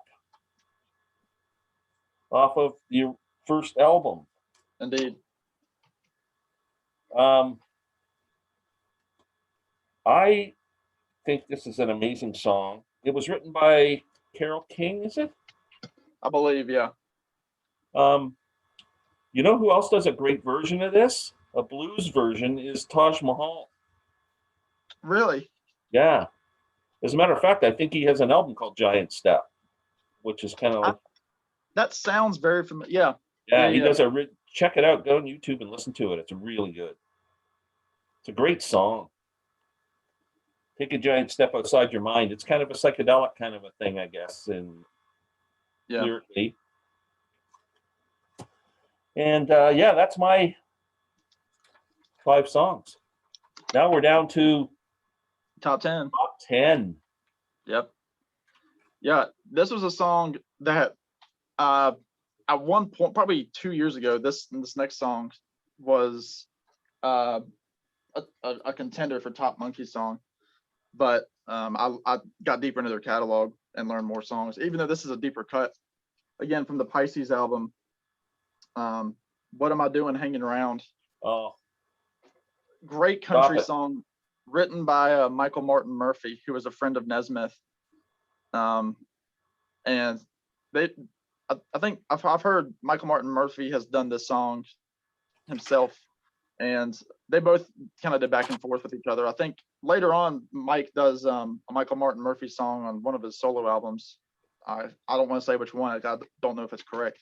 [SPEAKER 1] off of the first album.
[SPEAKER 2] Indeed.
[SPEAKER 1] I think this is an amazing song. It was written by Carole King, is it?
[SPEAKER 2] I believe, yeah.
[SPEAKER 1] You know who else does a great version of this? A blues version is Taj Mahal.
[SPEAKER 2] Really?
[SPEAKER 1] Yeah. As a matter of fact, I think he has an album called Giant Step, which is kind of like.
[SPEAKER 2] That sounds very familiar. Yeah.
[SPEAKER 1] Yeah, he does check it out. Go on YouTube and listen to it. It's really good. It's a great song. Take a giant step outside your mind. It's kind of a psychedelic kind of a thing, I guess, and lyrically. And yeah, that's my 5 songs. Now we're down to
[SPEAKER 2] top 10.
[SPEAKER 1] Top 10.
[SPEAKER 2] Yep. Yeah, this was a song that at one point, probably 2 years ago, this next song was a contender for top Monkees song. But I got deeper into their catalog and learned more songs, even though this is a deeper cut. Again, from the Pisces album, What Am I Doing Hanging Around?
[SPEAKER 1] Oh,
[SPEAKER 2] great country song written by Michael Martin Murphey, who was a friend of Nesmith. And I think I've heard Michael Martin Murphy has done this song himself, and they both kind of did back and forth with each other. I think later on Mike does a Michael Martin Murphy song on one of his solo albums. I don't want to say which one. I don't know if it's correct,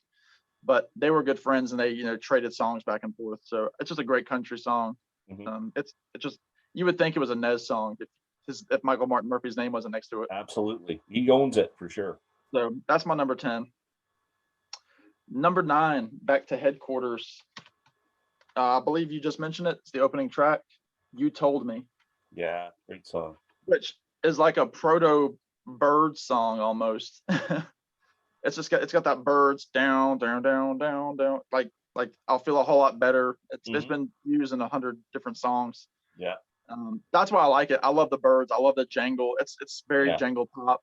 [SPEAKER 2] but they were good friends and they traded songs back and forth. So it's just a great country song. Mm-hmm. It's just, you would think it was a Nez song if Michael Martin Murphy's name wasn't next to it.
[SPEAKER 1] Absolutely, he owns it for sure.
[SPEAKER 2] So that's my number 10. Number 9, Back to Headquarters. I believe you just mentioned it. It's the opening track, You Told Me.
[SPEAKER 1] Yeah, great song.
[SPEAKER 2] Which is like a proto bird song almost. It's got that birds down, down, down, down, down. Like I'll Feel a Whole Lot Better. It's been used in 100 different songs.
[SPEAKER 1] Yeah.
[SPEAKER 2] That's why I like it. I love the birds. I love the jangle. It's very jangle pop.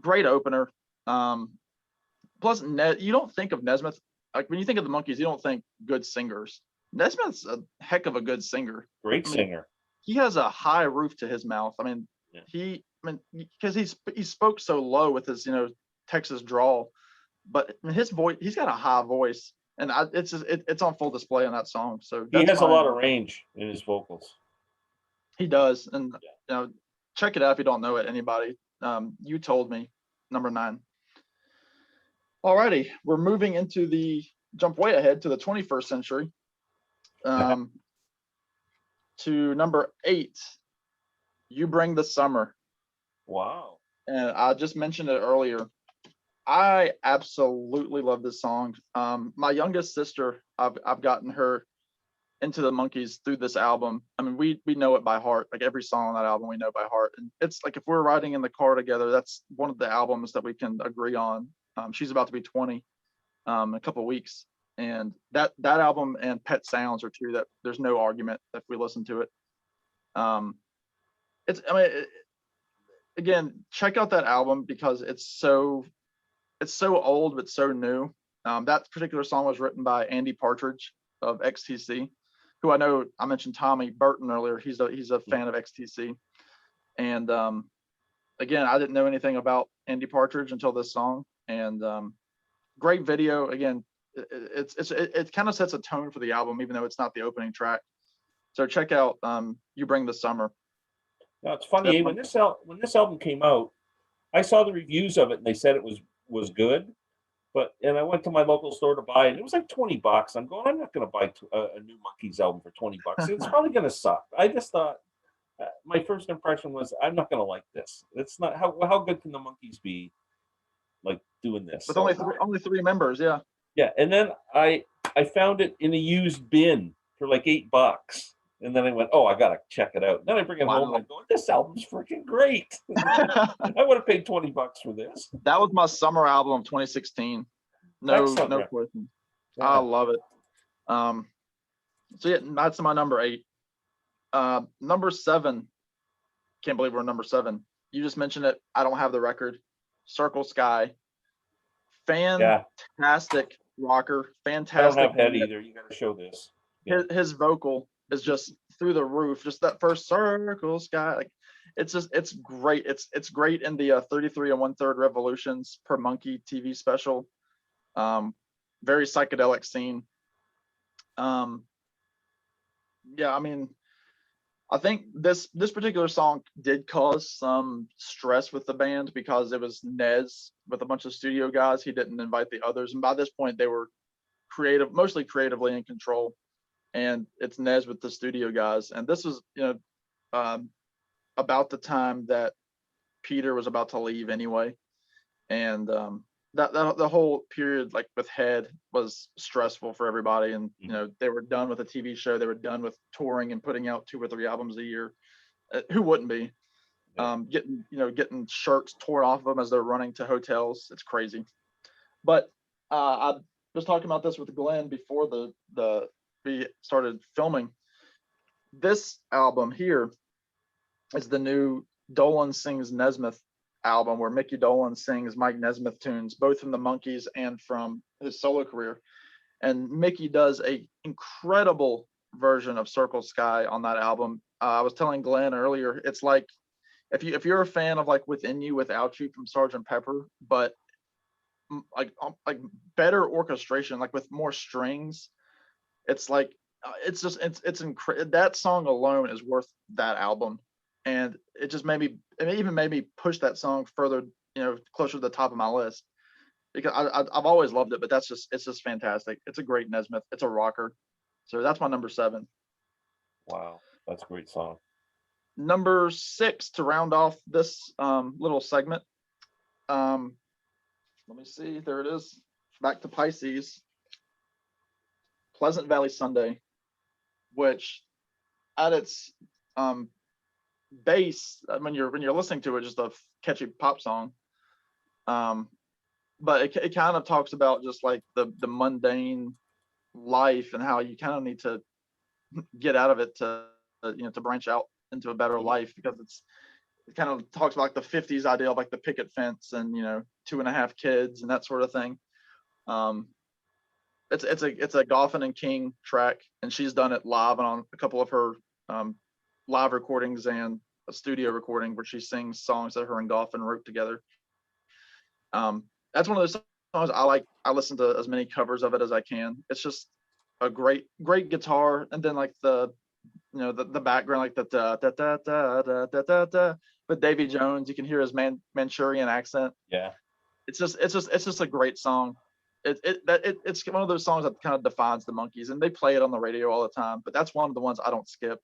[SPEAKER 2] Great opener. Plus, you don't think of Nesmith, like when you think of the Monkees, you don't think good singers. Nesmith's a heck of a good singer.
[SPEAKER 1] Great singer.
[SPEAKER 2] He has a high roof to his mouth. I mean, because he spoke so low with his Texas drawl, but his voice, he's got a high voice, and it's on full display on that song. So
[SPEAKER 1] he has a lot of range in his vocals.
[SPEAKER 2] He does, and check it out if you don't know it. Anybody, You Told Me, number 9. Alrighty, we're moving into jump way ahead to the 21st century. To number 8, You Bring the Summer.
[SPEAKER 1] Wow.
[SPEAKER 2] And I just mentioned it earlier. I absolutely love this song. My youngest sister, I've gotten her into the Monkees through this album. I mean, we know it by heart. Like every song on that album we know by heart. And it's like if we're riding in the car together, that's one of the albums that we can agree on. She's about to be 20 in a couple of weeks. And that album and Pet Sounds are two that there's no argument if we listen to it. Again, check out that album because it's so old but so new. That particular song was written by Andy Partridge of XTC, who I mentioned Tommy Burton earlier. He's a fan of XTC, and again, I didn't know anything about Andy Partridge until this song. And great video. Again, it kind of sets a tone for the album, even though it's not the opening track. So check out You Bring the Summer.
[SPEAKER 1] Now it's funny, when this album came out, I saw the reviews of it and they said it was good, and I went to my local store to buy it. It was like $20. I'm going, I'm not going to buy a new Monkees album for $20. It's probably going to suck. I just thought my first impression was I'm not going to like this. It's not how good can the Monkees be, like doing this
[SPEAKER 2] with only 3 members? Yeah.
[SPEAKER 1] Yeah, and then I found it in a used bin for like $8. And then I went, oh, I got to check it out. And then I bring it home and I'm going, this album's freaking great. I would have paid $20 for this.
[SPEAKER 2] That was my summer album of 2016. No question. Yeah. I love it. So yeah, that's my number 8. Number 7, can't believe we're number 7. You just mentioned it. I don't have the record. Circle Sky. Fantastic rocker. Fantastic.
[SPEAKER 1] I don't have head either. You got to show this.
[SPEAKER 2] Yeah. His vocal is just through the roof. Just that first Circle Sky, like it's great. It's great in the 33 1/3 revolutions per Monkey TV special. Very psychedelic scene. Yeah, I mean, I think this particular song did cause some stress with the band because it was Nez with a bunch of studio guys. He didn't invite the others, and by this point they were mostly creatively in control. And it's Nez with the studio guys. And this was, about the time that Peter was about to leave anyway. And that the whole period, like with Head, was stressful for everybody. And they were done with a TV show. They were done with touring and putting out 2 or 3 albums a year. Who wouldn't be? Getting shirts torn off of them as they're running to hotels. It's crazy. But I was talking about this with Glenn before we started filming. This album here is the new Dolan Sings Nesmith album, where Mickey Dolan sings Mike Nesmith tunes, both from the Monkees and from his solo career. And Mickey does a incredible version of Circle Sky on that album. I was telling Glenn earlier, it's like if you're a fan of like Within You Without You from Sgt. Pepper, but like better orchestration, like with more strings. It's like it's that song alone is worth that album. And it just even made me push that song further, closer to the top of my list, because I've always loved it. But it's just fantastic. It's a great Nesmith. It's a rocker. So that's my number 7.
[SPEAKER 1] Wow, that's a great song.
[SPEAKER 2] Number 6 to round off this little segment. Let me see. There it is. Back to Pisces. Pleasant Valley Sunday, which at its base, when you're listening to it, just a catchy pop song. But it kind of talks about just like the mundane life and how you kind of need to get out of it to branch out into a better life, because it kind of talks about like the 50s ideal of like the picket fence and 2.5 kids and that sort of thing. It's a Goffin and King track, and she's done it live on a couple of her live recordings and a studio recording where she sings songs that her and Goffin wrote together. That's one of those songs I like. I listen to as many covers of it as I can. It's just a great guitar, and then like the background, like the da da da da da da da da. With Davy Jones, you can hear his Manchurian accent.
[SPEAKER 1] Yeah,
[SPEAKER 2] it's just a great song. It's one of those songs that kind of defines the Monkees, and they play it on the radio all the time. But that's one of the ones I don't skip.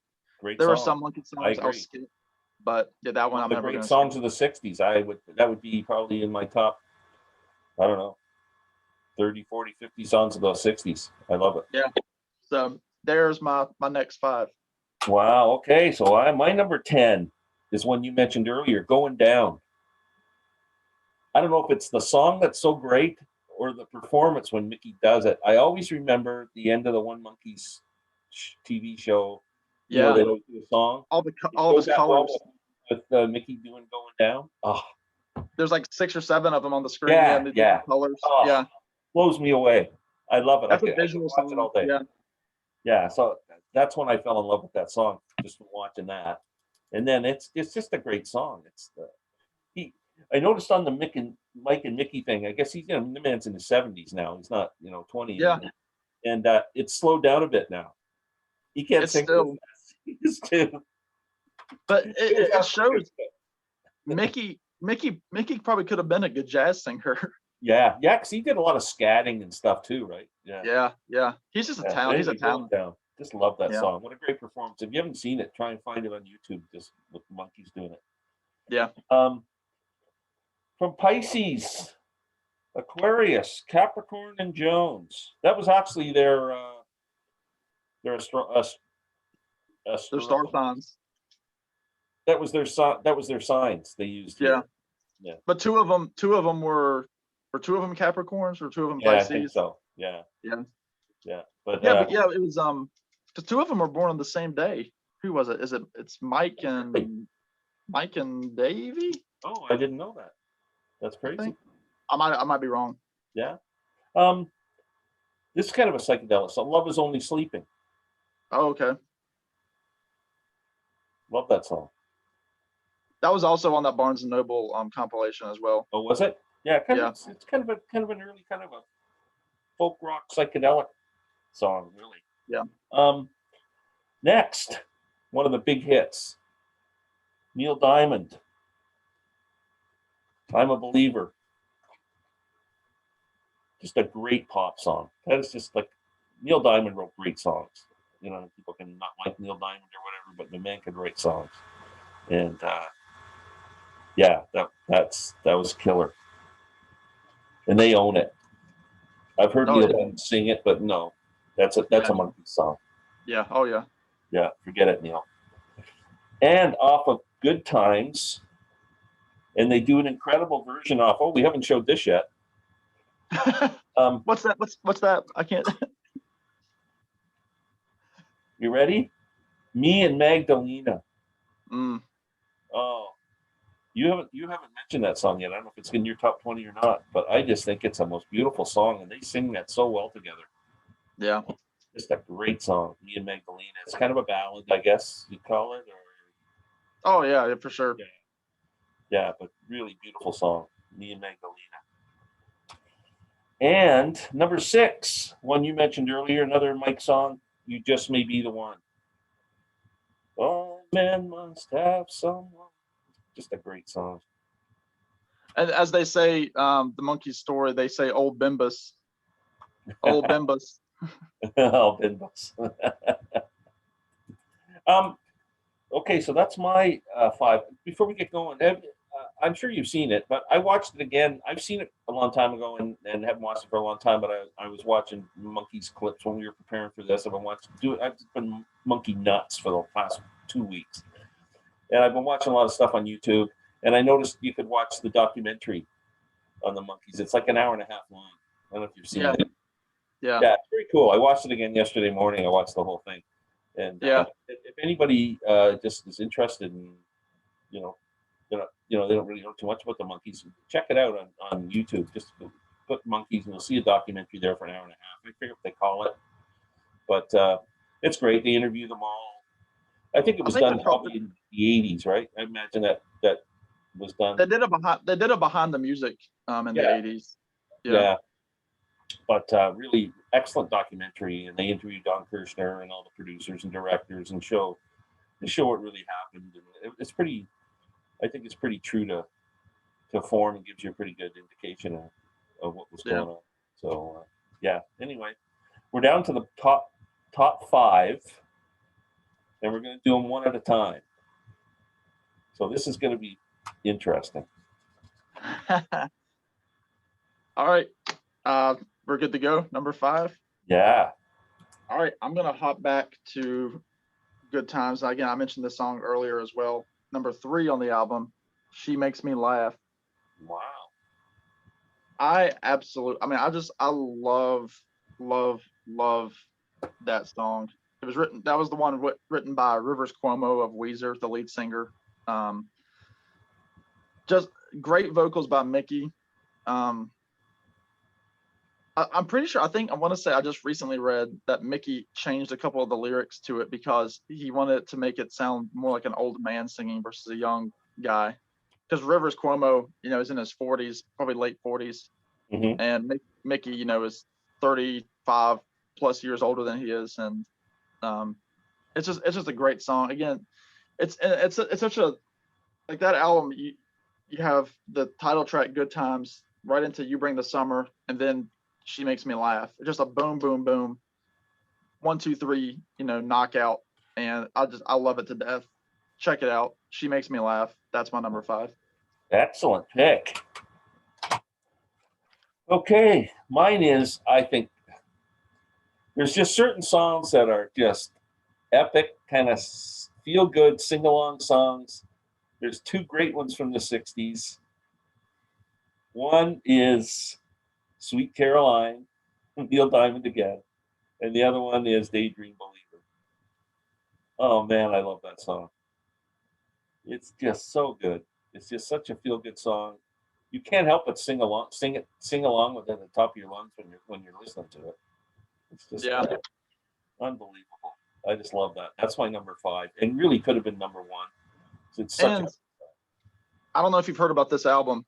[SPEAKER 2] There are some Monkee songs I'll skip, but yeah, that one I'm never going to skip.
[SPEAKER 1] Songs of the 60s. That would be probably in my top, I don't know, 30, 40, 50 songs of the 60s. I love it.
[SPEAKER 2] Yeah. So there's my next 5.
[SPEAKER 1] Wow. Okay. So my number 10 is one you mentioned earlier, Going Down. I don't know if it's the song that's so great or the performance when Mickey does it. I always remember the end of the One Monkees TV show.
[SPEAKER 2] Yeah,
[SPEAKER 1] they do a song.
[SPEAKER 2] All of his colors
[SPEAKER 1] with Mickey doing Going Down. Oh,
[SPEAKER 2] there's like 6 or 7 of them on the screen.
[SPEAKER 1] Yeah.
[SPEAKER 2] Colors.
[SPEAKER 1] Oh,
[SPEAKER 2] yeah,
[SPEAKER 1] blows me away. I love it.
[SPEAKER 2] That's a visual song.
[SPEAKER 1] It all day. Yeah. So that's when I fell in love with that song, just from watching that. And then it's just a great song. I noticed on the Mike and Mickey thing, I guess the man's in his 70s now. He's not 20.
[SPEAKER 2] Yeah.
[SPEAKER 1] And it's slowed down a bit now. He can't sing.
[SPEAKER 2] But it shows Mickey probably could have been a good jazz singer.
[SPEAKER 1] Yeah, because he did a lot of scatting and stuff too, right?
[SPEAKER 2] Yeah. He's just a talent. He's a talent.
[SPEAKER 1] Just love that song. What a great performance! If you haven't seen it, try and find it on YouTube. Just with the Monkees doing it.
[SPEAKER 2] Yeah.
[SPEAKER 1] From Pisces, Aquarius, Capricorn, and Jones. That was actually their star
[SPEAKER 2] signs.
[SPEAKER 1] That was their signs they used.
[SPEAKER 2] Yeah. But two of them were 2 of them Capricorns or 2 of them Pisces.
[SPEAKER 1] I think so. Yeah. But
[SPEAKER 2] it was because 2 of them were born on the same day. Who was it? It's Mike and Mike and Davey.
[SPEAKER 1] Oh, I didn't know that. That's
[SPEAKER 2] I
[SPEAKER 1] crazy.
[SPEAKER 2] think I might be wrong.
[SPEAKER 1] Yeah. This is kind of a psychedelic song. Love is Only Sleeping.
[SPEAKER 2] Oh, okay.
[SPEAKER 1] Love that song.
[SPEAKER 2] That was also on that Barnes and Noble compilation as well.
[SPEAKER 1] Oh, was it? Yeah,
[SPEAKER 2] Yeah.
[SPEAKER 1] It's kind of an early kind of a folk rock psychedelic song, really.
[SPEAKER 2] Yeah.
[SPEAKER 1] Next, one of the big hits, Neil Diamond. I'm a Believer. Just a great pop song. That is just like Neil Diamond wrote great songs. You know, people can not like Neil Diamond or whatever, but the man could write songs. And yeah, that was killer. And they own it. I've heard Neil Diamond sing it, but no, that's a Monkees song.
[SPEAKER 2] Yeah. Oh yeah.
[SPEAKER 1] Yeah, forget it, Neil. And off of Good Times, and they do an incredible version off. Oh, we haven't showed this yet.
[SPEAKER 2] What's that? What's that? I can't.
[SPEAKER 1] You ready? Me and Magdalena. Oh, you haven't mentioned that song yet. I don't know if it's in your top 20 or not, but I just think it's the most beautiful song, and they sing that so well together.
[SPEAKER 2] Yeah.
[SPEAKER 1] Just a great song, Me and Magdalena. It's kind of a ballad, I guess you'd call it.
[SPEAKER 2] Oh yeah, for sure.
[SPEAKER 1] Yeah, but really beautiful song, Me and Magdalena. And number 6, one you mentioned earlier, another Mike song, You Just May Be the One. All men must have someone. Just a great song.
[SPEAKER 2] And as they say, the Monkees story, they say old Bimbus. Old Bimbus.
[SPEAKER 1] Old Bimbus. Okay, so that's my 5. Before we get going, I'm sure you've seen it, but I watched it again. I've seen it a long time ago and haven't watched it for a long time, but I was watching Monkees clips when we were preparing for this. I've been monkey nuts for the past 2 weeks. And I've been watching a lot of stuff on YouTube, and I noticed you could watch the documentary on the Monkees. It's like an hour and a half long. I don't know if you've seen it.
[SPEAKER 2] Yeah,
[SPEAKER 1] it's very cool. I watched it again yesterday morning. I watched the whole thing. And if anybody just is interested in, they don't really know too much about the Monkees, check it out on YouTube. Just put Monkees, and you'll see a documentary there for an hour and a half. I forget what they call it, but it's great. They interview them all. I think it was done probably in the 80s, right? I imagine that was done.
[SPEAKER 2] They did it behind the music in the 80s.
[SPEAKER 1] Yeah. But really excellent documentary, and they interviewed Don Kirshner and all the producers and directors and show what really happened. And it's pretty, I think it's pretty true to form, and gives you a pretty good indication of what was going on. So anyway, we're down to the top 5, and we're going to do them one at a time. So this is going to be interesting.
[SPEAKER 2] All right. We're good to go. Number 5.
[SPEAKER 1] Yeah.
[SPEAKER 2] All right. I'm going to hop back to Good Times. Again, I mentioned this song earlier as well. Number 3 on the album, She Makes Me Laugh.
[SPEAKER 1] Wow.
[SPEAKER 2] I love that song. It was written, that was the one written by Rivers Cuomo of Weezer, the lead singer. Just great vocals by Mickey. I'm pretty sure, I want to say I just recently read that Mickey changed a couple of the lyrics to it because he wanted to make it sound more like an old man singing versus a young guy. Because Rivers Cuomo, is in his 40s, probably late 40s.
[SPEAKER 1] Mm-hmm.
[SPEAKER 2] And Mickey, is 35 plus years older than he is. And it's just a great song. Again, it's such a, like, that album, you have the title track, Good Times, right into You Bring the Summer, and then She Makes Me Laugh. Just a boom, boom, boom, 1, 2, 3, knockout. And I love it to death. Check it out. She Makes Me Laugh. That's my number 5.
[SPEAKER 1] Excellent pick. Okay, mine is, I think, there's just certain songs that are just epic, kind of feel good, sing along songs. There's 2 great ones from the 60s. One is Sweet Caroline, Neil Diamond again, and the other one is Daydream Believer. Oh man, I love that song. It's just so good. It's just such a feel good song. You can't help but sing along with it at the top of your lungs when you're listening to it. It's just
[SPEAKER 2] Yeah.
[SPEAKER 1] unbelievable. I just love that. That's my number 5, and really could have been number 1. It's such
[SPEAKER 2] And I don't know if you've heard about this album.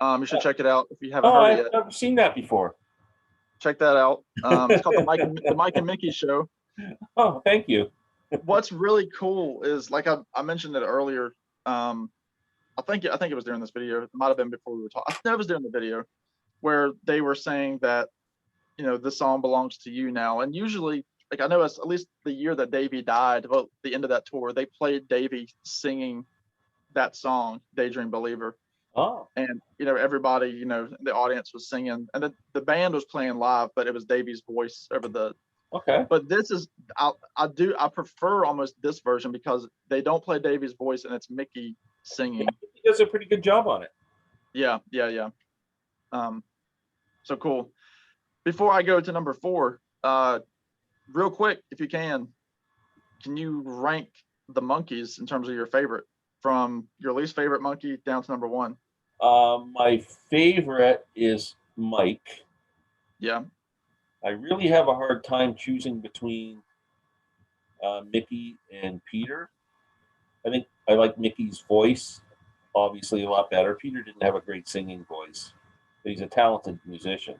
[SPEAKER 2] You should check it out if you haven't
[SPEAKER 1] oh,
[SPEAKER 2] heard it
[SPEAKER 1] I've
[SPEAKER 2] yet.
[SPEAKER 1] never seen that before.
[SPEAKER 2] Check that out. It's called the Mike and Mickey Show.
[SPEAKER 1] Oh, thank you.
[SPEAKER 2] What's really cool is, like I mentioned it earlier. I think it was during this video. It might have been before we were talking. I think it was during the video where they were saying that, this song belongs to you now. And usually, like, I know at least the year that Davey died, well, the end of that tour, they played Davey singing that song, Daydream Believer.
[SPEAKER 1] Oh.
[SPEAKER 2] And, everybody, the audience was singing, and the band was playing live, but it was Davey's voice over the.
[SPEAKER 1] Okay.
[SPEAKER 2] But this is, I prefer almost this version because they don't play Davey's voice and it's Mickey singing.
[SPEAKER 1] Yeah, he does a pretty good job on it.
[SPEAKER 2] Yeah. So cool. Before I go to number 4, real quick, if you can you rank the Monkees in terms of your favorite, from your least favorite Monkee down to number 1?
[SPEAKER 1] My favorite is Mike.
[SPEAKER 2] Yeah.
[SPEAKER 1] I really have a hard time choosing between Mickey and Peter. I think I like Mickey's voice obviously a lot better. Peter didn't have a great singing voice, but he's a talented musician.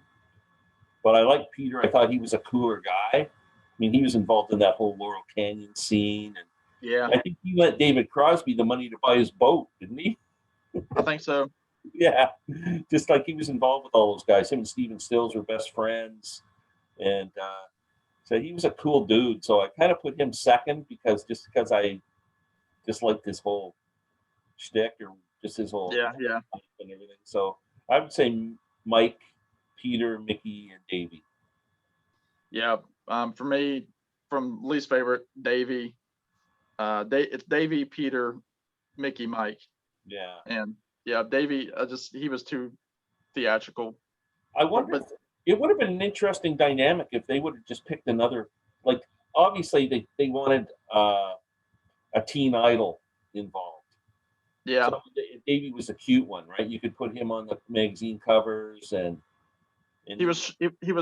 [SPEAKER 1] But I like Peter. I thought he was a cooler guy. I mean, he was involved in that whole Laurel Canyon scene, and
[SPEAKER 2] Yeah,
[SPEAKER 1] I think he lent David Crosby the money to buy his boat, didn't he?
[SPEAKER 2] I think so.
[SPEAKER 1] Yeah, just like he was involved with all those guys. Him and Stephen Stills were best friends, and so he was a cool dude. So I kind of put him second because I just liked his whole shtick, or just his whole
[SPEAKER 2] Yeah.
[SPEAKER 1] and everything. So I would say Mike, Peter, Mickey, and Davey.
[SPEAKER 2] Yeah. For me, from least favorite, Davey. It's Davey, Peter, Mickey, Mike.
[SPEAKER 1] Yeah.
[SPEAKER 2] And yeah, Davey, he was too theatrical.
[SPEAKER 1] I wonder if it would have been an interesting dynamic if they would have just picked another, like, obviously they wanted a teen idol involved.
[SPEAKER 2] Yeah.
[SPEAKER 1] So Davey was a cute one, right? You could put him on the magazine covers, and
[SPEAKER 2] He was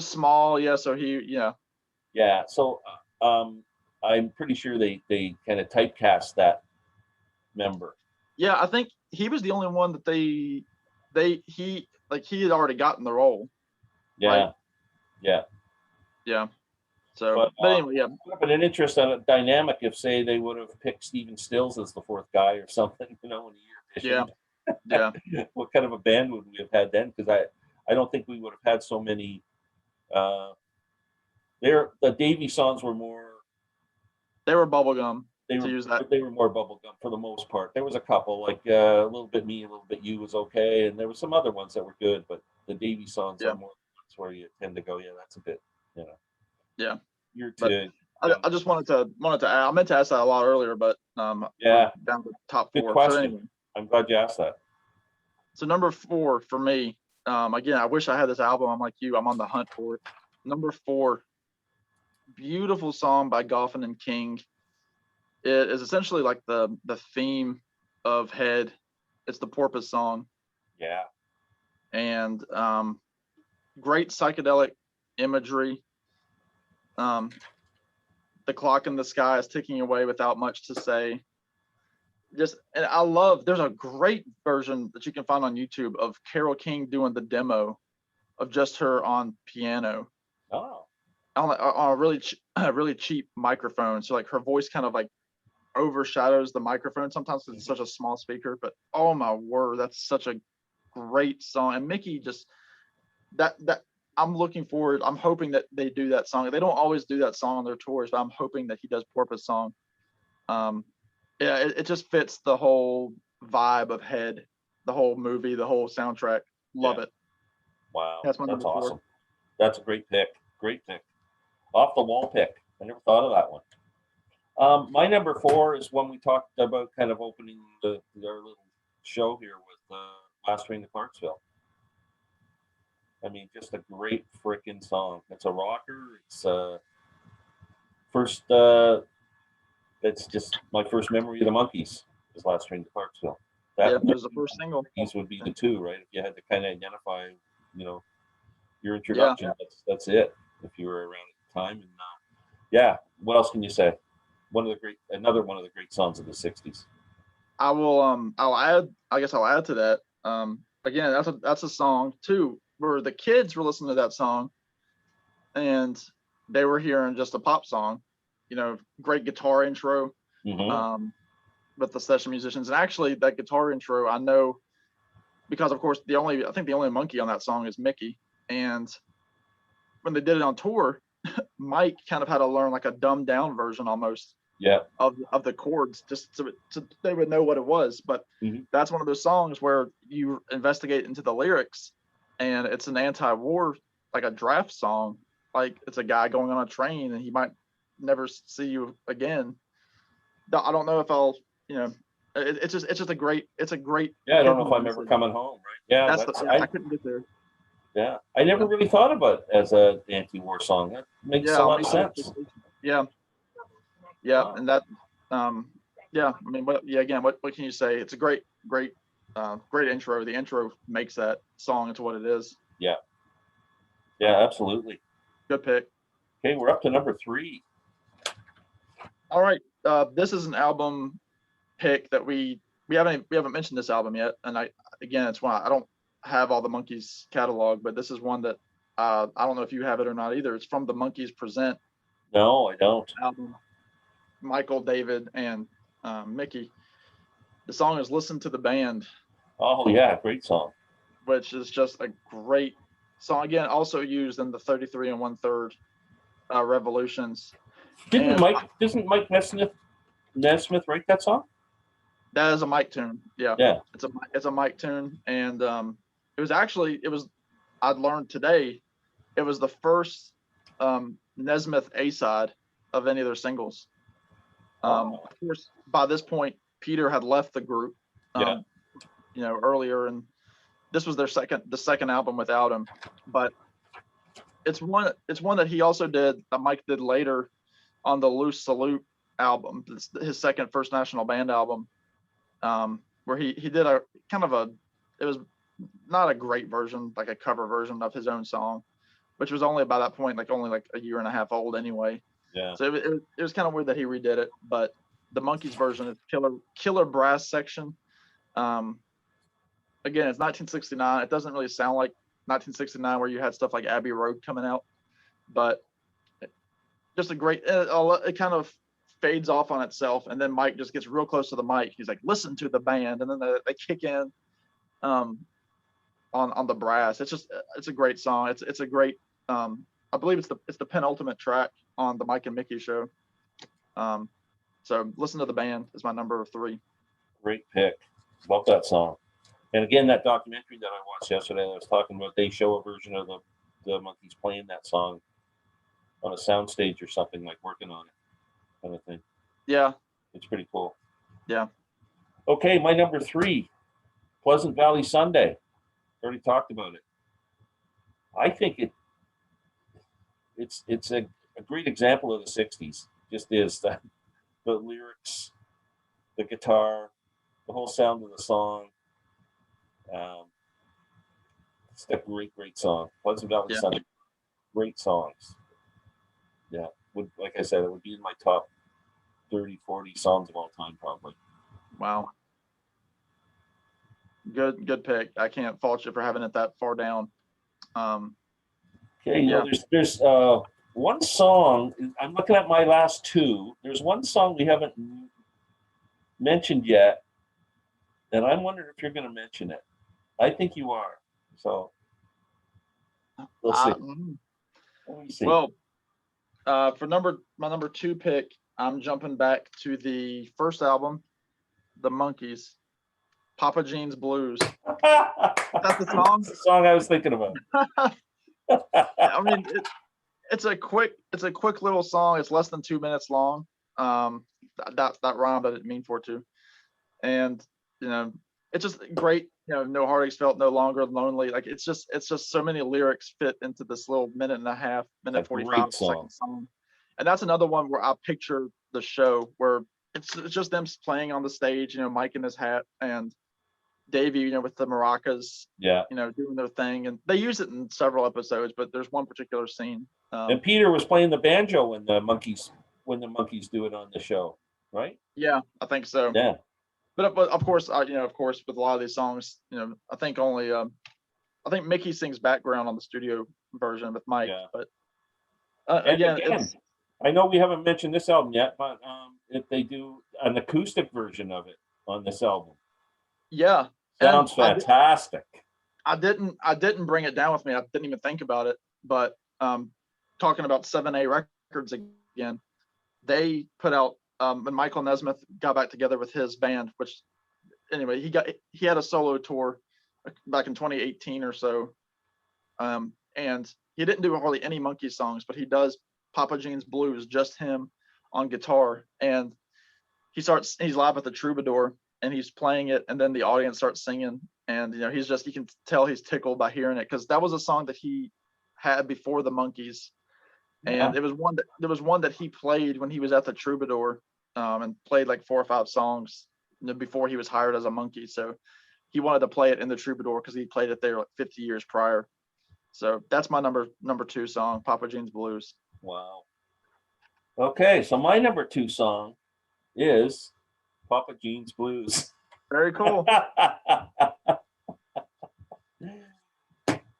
[SPEAKER 2] small, yeah. So
[SPEAKER 1] yeah. So I'm pretty sure they kind of typecast that member.
[SPEAKER 2] Yeah, I think he was the only one that he had already gotten the role.
[SPEAKER 1] Yeah,
[SPEAKER 2] right?
[SPEAKER 1] Yeah.
[SPEAKER 2] So, but anyway, yeah.
[SPEAKER 1] It would have been an interesting dynamic if, say, they would have picked Stephen Stills as the 4th guy or something, in a year.
[SPEAKER 2] Yeah.
[SPEAKER 1] What kind of a band would we have had then? Because I don't think we would have had so many. The Davey songs were more.
[SPEAKER 2] They were bubblegum.
[SPEAKER 1] They were more bubblegum for the most part. There was a couple, like a little bit me, a little bit you was okay, and there were some other ones that were good, but the Davey songs are more ones where you tend to go, yeah, that's a bit,
[SPEAKER 2] Yeah.
[SPEAKER 1] You're too.
[SPEAKER 2] I just wanted to add, I meant to ask that a lot earlier, but
[SPEAKER 1] yeah,
[SPEAKER 2] down to top 4.
[SPEAKER 1] Good question.
[SPEAKER 2] So anyway,
[SPEAKER 1] I'm glad you asked that.
[SPEAKER 2] So number 4 for me, again, I wish I had this album. I'm like you, I'm on the hunt for it. Number 4, beautiful song by Goffin and King. It is essentially like the theme of Head. It's the Porpoise song.
[SPEAKER 1] Yeah.
[SPEAKER 2] And great psychedelic imagery. The clock in the sky is ticking away without much to say. And I love, there's a great version that you can find on YouTube of Carole King doing the demo of just her on piano.
[SPEAKER 1] Oh.
[SPEAKER 2] On a really cheap microphone. So like her voice kind of like overshadows the microphone sometimes because it's such a small speaker. But oh my word, that's such a great song. And Mickey just that I'm looking forward. I'm hoping that they do that song. They don't always do that song on their tours, but I'm hoping that he does Porpoise song. Yeah, it just fits the whole vibe of Head, the whole movie, the whole soundtrack. Love it.
[SPEAKER 1] Wow,
[SPEAKER 2] that's
[SPEAKER 1] awesome. 4. That's a great pick. Great pick. Off the wall pick. I never thought of that one. My number 4 is one we talked about, kind of opening our little show here with Last Train to Clarksville. I mean, just a great freaking song. It's a rocker. It's first. It's just my first memory of the Monkees. his last train to Clarksville.
[SPEAKER 2] Yeah,
[SPEAKER 1] That
[SPEAKER 2] it was the first single.
[SPEAKER 1] these would be the two, right? If you had to kind of identify, you know, your
[SPEAKER 2] Yeah.
[SPEAKER 1] introduction, that's it. If you were around at the time, and yeah, what else can you say? Another one of the great songs of the '60s.
[SPEAKER 2] I guess I'll add to that. Again, that's a song too where the kids were listening to that song and they were hearing just a pop song, you know, great guitar intro with the session musicians. And actually that guitar intro I know because of course I think the only monkey on that song is Mickey. And when they did it on tour, Mike kind of had to learn like a dumbed down version almost of the chords just so they would know what it was. But that's one of those songs where you investigate into the lyrics and it's an anti-war, like a draft song. Like it's a guy going on a train and he might never see you again. I don't know if I'll, you know, it's just a great.
[SPEAKER 1] Yeah, I don't know if I'm ever coming home, right? Yeah,
[SPEAKER 2] I couldn't get there.
[SPEAKER 1] Yeah, I never really thought about it as an anti-war song. That makes a lot of sense.
[SPEAKER 2] Yeah,
[SPEAKER 1] Wow.
[SPEAKER 2] and that, yeah. I mean, again, what can you say? It's a great intro. The intro makes that song into what it is.
[SPEAKER 1] Yeah, absolutely.
[SPEAKER 2] Good pick.
[SPEAKER 1] Okay, we're up to number 3.
[SPEAKER 2] All right, this is an album pick that we haven't mentioned this album yet, and it's one I don't have all the Monkees catalog, but this is one that I don't know if you have it or not either. It's from the Monkees Present.
[SPEAKER 1] No, I don't.
[SPEAKER 2] Album. Michael, David, and Mickey. The song is "Listen to the Band."
[SPEAKER 1] Oh yeah, great song.
[SPEAKER 2] Which is just a great song. Again, also used in the 33 1/3 revolutions.
[SPEAKER 1] Doesn't Mike Nesmith write that song?
[SPEAKER 2] That is a Mike tune. Yeah. It's a Mike tune, and I'd learned today it was the first Nesmith A-side of any of their singles. Of course, by this point, Peter had left the group. You know, earlier, and this was the second album without him. But it's one that he also did that Mike did later on the Loose Salute album. It's his second First National Band album. Where he did it was not a great version, like a cover version of his own song, which was only by that point only a year and a half old anyway.
[SPEAKER 1] Yeah.
[SPEAKER 2] So it was kind of weird that he redid it, but the Monkees version is killer brass section. Again, it's 1969. It doesn't really sound like 1969 where you had stuff like Abbey Road coming out, but just a great. It kind of fades off on itself, and then Mike just gets real close to the mic. He's like, "Listen to the band," and then they kick in on the brass. It's a great song. It's a great. I believe it's the penultimate track on the Mike and Mickey show. So "Listen to the Band" is my number 3.
[SPEAKER 1] Great pick. Love that song. And again, that documentary that I watched yesterday, I was talking about, they show a version of the Monkees playing that song on a soundstage or something, like working on it, kind of thing.
[SPEAKER 2] Yeah.
[SPEAKER 1] It's pretty cool.
[SPEAKER 2] Yeah.
[SPEAKER 1] Okay, my number 3, Pleasant Valley Sunday. Already talked about it. I think it's a great example of the '60s. Just is the lyrics, the guitar, the whole sound of the song. It's a great song. Pleasant Valley Sunday. Great songs. Yeah. Like I said, it would be in my top 30, 40 songs of all time, probably.
[SPEAKER 2] Wow. Good pick. I can't fault you for having it that far down.
[SPEAKER 1] Okay, there's one song. I'm looking at my last 2. There's one song we haven't mentioned yet, and I'm wondering if you're going to mention it. I think you are. So we'll see. Let me see.
[SPEAKER 2] Well, for my number 2 pick, I'm jumping back to the first album, the Monkees, Papa Jean's Blues. That's the song?
[SPEAKER 1] That's the song I was thinking about.
[SPEAKER 2] I mean, it's a quick little song. It's less than 2 minutes long. That rhymed. I didn't mean for it to. And it's just great. No heartaches felt, no longer lonely. Like it's just so many lyrics fit into this little minute 45 second song. And that's another one where I picture the show where it's just them playing on the stage, Mike in his hat and Davey, with the maracas, doing their thing. And they use it in several episodes, but there's one particular scene.
[SPEAKER 1] And Peter was playing the banjo when the Monkees do it on the show, right?
[SPEAKER 2] Yeah, I think so.
[SPEAKER 1] Yeah.
[SPEAKER 2] But of course, of course, with a lot of these songs, I think only, I think Mickey sings background on the studio version with Mike.
[SPEAKER 1] Yeah.
[SPEAKER 2] But
[SPEAKER 1] again, I know we haven't mentioned this album yet, but if they do an acoustic version of it on this album,
[SPEAKER 2] yeah,
[SPEAKER 1] sounds fantastic.
[SPEAKER 2] I didn't bring it down with me. I didn't even think about it. But talking about 7A Records again, they put out when Michael Nesmith got back together with his band, which anyway, he had a solo tour back in 2018 or so, and he didn't do hardly any Monkees songs, but he does Papa Jean's Blues, just him on guitar, and he's live at the Troubadour and he's playing it, and then the audience starts singing, and you can tell he's tickled by hearing it, because that was a song that he had before the Monkees, and there was one that he played when he was at the Troubadour, and played like 4 or 5 songs before he was hired as a Monkee. So he wanted to play it in the Troubadour because he played it there like 50 years prior. So that's my number 2 song, Papa Jean's Blues.
[SPEAKER 1] Wow. Okay, so my number 2 song is Papa Jean's Blues.
[SPEAKER 2] Very cool.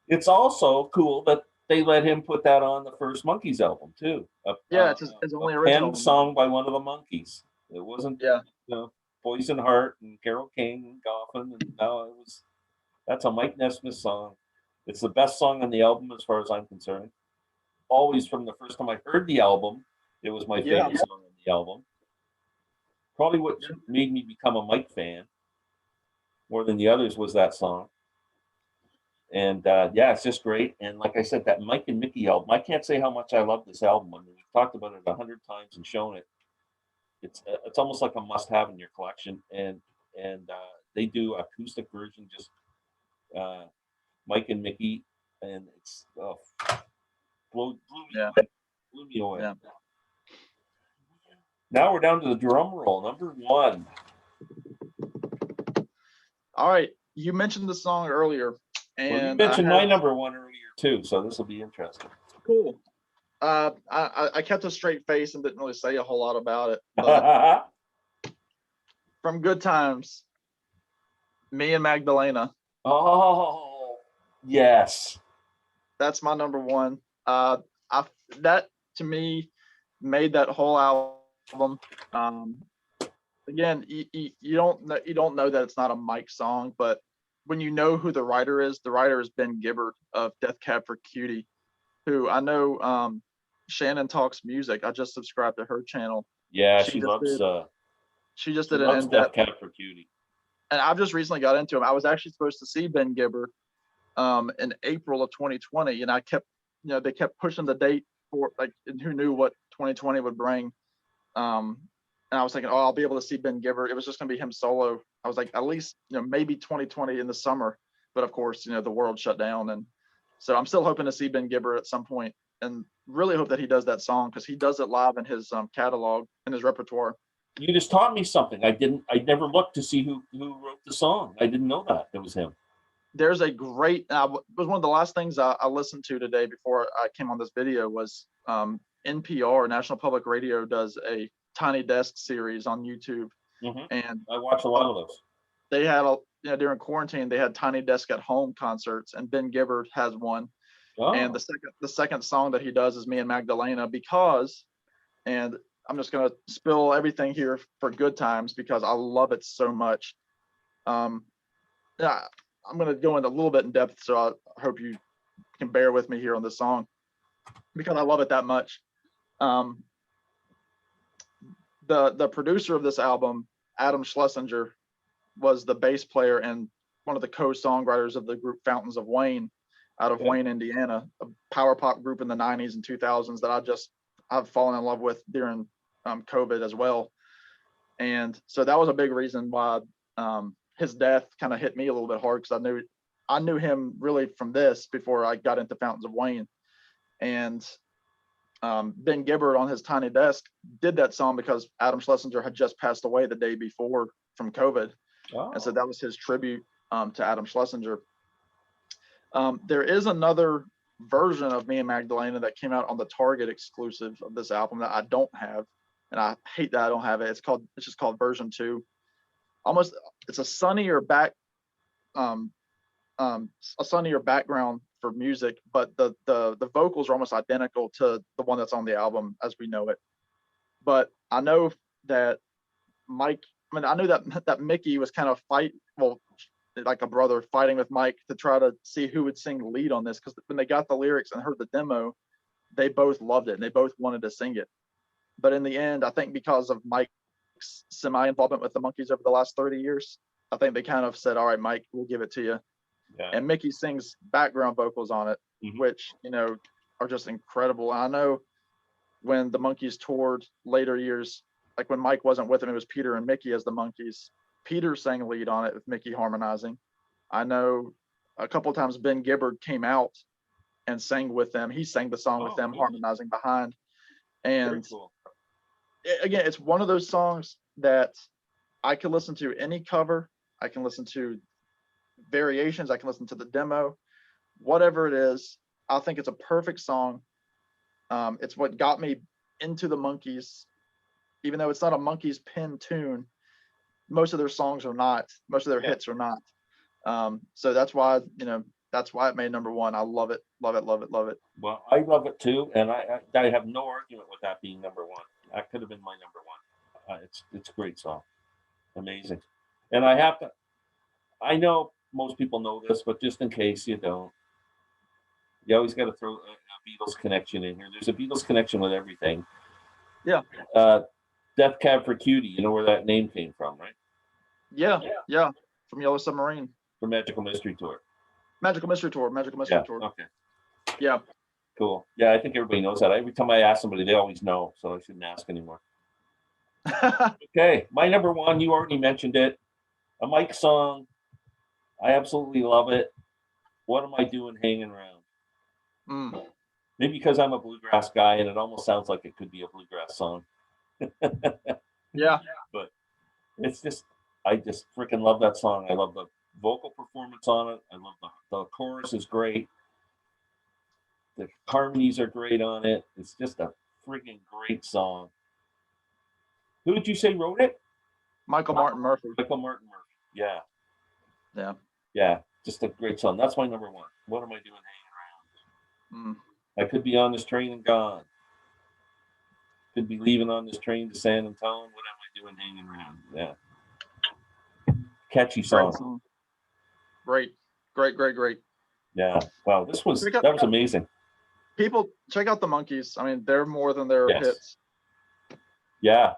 [SPEAKER 1] It's also cool that they let him put that on the first Monkees album too.
[SPEAKER 2] It's only original
[SPEAKER 1] song by one of the Monkees. It wasn't Poison Heart and Carole King and Goffin, and no, that's a Mike Nesmith song. It's the best song on the album as far as I'm concerned. Always, from the first time I heard the album, it was my favorite song on the album. Probably what made me become a Mike fan more than the others was that song. And it's just great. And like I said, that Mike and Mickey album, I can't say how much I love this album. I mean, we've talked about it 100 times and shown it. It's almost like a must-have in your collection. And they do acoustic version, just Mike and Mickey, and it's blew me away.
[SPEAKER 2] Yeah.
[SPEAKER 1] Now we're down to the drum roll, number 1.
[SPEAKER 2] All right, you mentioned the song earlier, and
[SPEAKER 1] you mentioned my number 1 earlier too, so this will be interesting.
[SPEAKER 2] Cool. I kept a straight face and didn't really say a whole lot about it. But from Good Times, Me and Magdalena.
[SPEAKER 1] Oh, yes.
[SPEAKER 2] That's my number 1. That to me made that whole album. Again, you don't know that it's not a Mike song, but when you know who the writer is Ben Gibbard of Death Cab for Cutie, who I know Shannon Talks Music. I just subscribed to her channel.
[SPEAKER 1] Yeah, she loves
[SPEAKER 2] an in-depth
[SPEAKER 1] Death Cab for Cutie.
[SPEAKER 2] And I've just recently got into him. I was actually supposed to see Ben Gibbard in April of 2020, and they kept pushing the date for, like, and who knew what 2020 would bring. And I was thinking, I'll be able to see Ben Gibbard. It was just going to be him solo. I was like, at least, maybe 2020 in the summer. But of course, the world shut down. And so I'm still hoping to see Ben Gibbard at some point, and really hope that he does that song, because he does it live in his catalog, in his repertoire.
[SPEAKER 1] You just taught me something. I never looked to see who wrote the song. I didn't know that it was him.
[SPEAKER 2] There's a great, it was one of the last things I listened to today before I came on this video, was NPR, National Public Radio, does a Tiny Desk series on YouTube.
[SPEAKER 1] Mm-hmm.
[SPEAKER 2] And
[SPEAKER 1] I watch a lot of those.
[SPEAKER 2] They had during quarantine, they had Tiny Desk at Home concerts, and Ben Gibbard has one. Oh. And the second song that he does is Me and Magdalena, because, and I'm just gonna spill everything here for Good Times because I love it so much. I'm gonna go into a little bit in depth, so I hope you can bear with me here on this song, because I love it that much. The producer of this album, Adam Schlesinger, was the bass player and one of the co-songwriters of the group Fountains of Wayne, out of Wayne, Indiana, a power pop group in the 90s and 2000s that I've fallen in love with during COVID as well. And so that was a big reason why his death kind of hit me a little bit hard, because I knew him really from this before I got into Fountains of Wayne. And Ben Gibbard on his tiny desk did that song because Adam Schlesinger had just passed away the day before from COVID.
[SPEAKER 1] Oh.
[SPEAKER 2] And so that was his tribute to Adam Schlesinger. There is another version of Me and Magdalena that came out on the Target exclusive of this album that I don't have, and I hate that I don't have it. It's just called version 2. Almost, it's a sunnier background for music, but the vocals are almost identical to the one that's on the album as we know it. But I know that I knew that Mickey was kind of like a brother fighting with Mike to try to see who would sing the lead on this, because when they got the lyrics and heard the demo, they both loved it and they both wanted to sing it. But in the end, I think because of Mike's semi-involvement with the Monkees over the last 30 years, I think they kind of said, all right, Mike, we'll give it to you.
[SPEAKER 1] Yeah.
[SPEAKER 2] And Mickey sings background vocals on it, which, are just incredible. And I know when the Monkees toured later years, like when Mike wasn't with him, it was Peter and Mickey as the Monkees. Peter sang lead on it with Mickey harmonizing. I know a couple of times Ben Gibbard came out and sang with them. He sang the song with them, harmonizing behind. And
[SPEAKER 1] cool.
[SPEAKER 2] Again, it's one of those songs that I can listen to any cover. I can listen to variations. I can listen to the demo, whatever it is. I think it's a perfect song. It's what got me into the Monkees, even though it's not a Monkees pin tune. Most of their songs are not. Most of their hits are not. So that's why it made number 1. I love it, love it, love it, love it.
[SPEAKER 1] Well, I love it too, and I have no argument with that being number 1. That could have been my number 1. It's a great song, amazing. And I know most people know this, but just in case you don't, you always got to throw a Beatles connection in here. There's a Beatles connection with everything.
[SPEAKER 2] Yeah.
[SPEAKER 1] Death Cab for Cutie, you know where that name came from, right?
[SPEAKER 2] Yeah. From Yellow Submarine.
[SPEAKER 1] From Magical Mystery Tour.
[SPEAKER 2] Magical Mystery Tour.
[SPEAKER 1] Okay.
[SPEAKER 2] Yeah.
[SPEAKER 1] Cool. Yeah, I think everybody knows that. Every time I ask somebody, they always know, so I shouldn't ask anymore. Okay, my number 1, you already mentioned it. A Mike song. I absolutely love it. What Am I Doing Hanging Around? Maybe because I'm a bluegrass guy and it almost sounds like it could be a bluegrass song.
[SPEAKER 2] Yeah.
[SPEAKER 1] But it's just, I just freaking love that song. I love the vocal performance on it. I love the chorus is great. The harmonies are great on it. It's just a freaking great song. Who did you say wrote it?
[SPEAKER 2] Michael Martin Murphey.
[SPEAKER 1] Michael Martin Murphey. Yeah.
[SPEAKER 2] Yeah.
[SPEAKER 1] Yeah. Just a great song. That's my number 1. What Am I Doing Hanging Around? I could be on this train and gone. Could be leaving on this train to San Antonio. What am I doing hanging around? Yeah. Catchy song.
[SPEAKER 2] Great.
[SPEAKER 1] Yeah. Wow. That was amazing.
[SPEAKER 2] People check out the Monkees. I mean, they're more than their hits.
[SPEAKER 1] Yeah.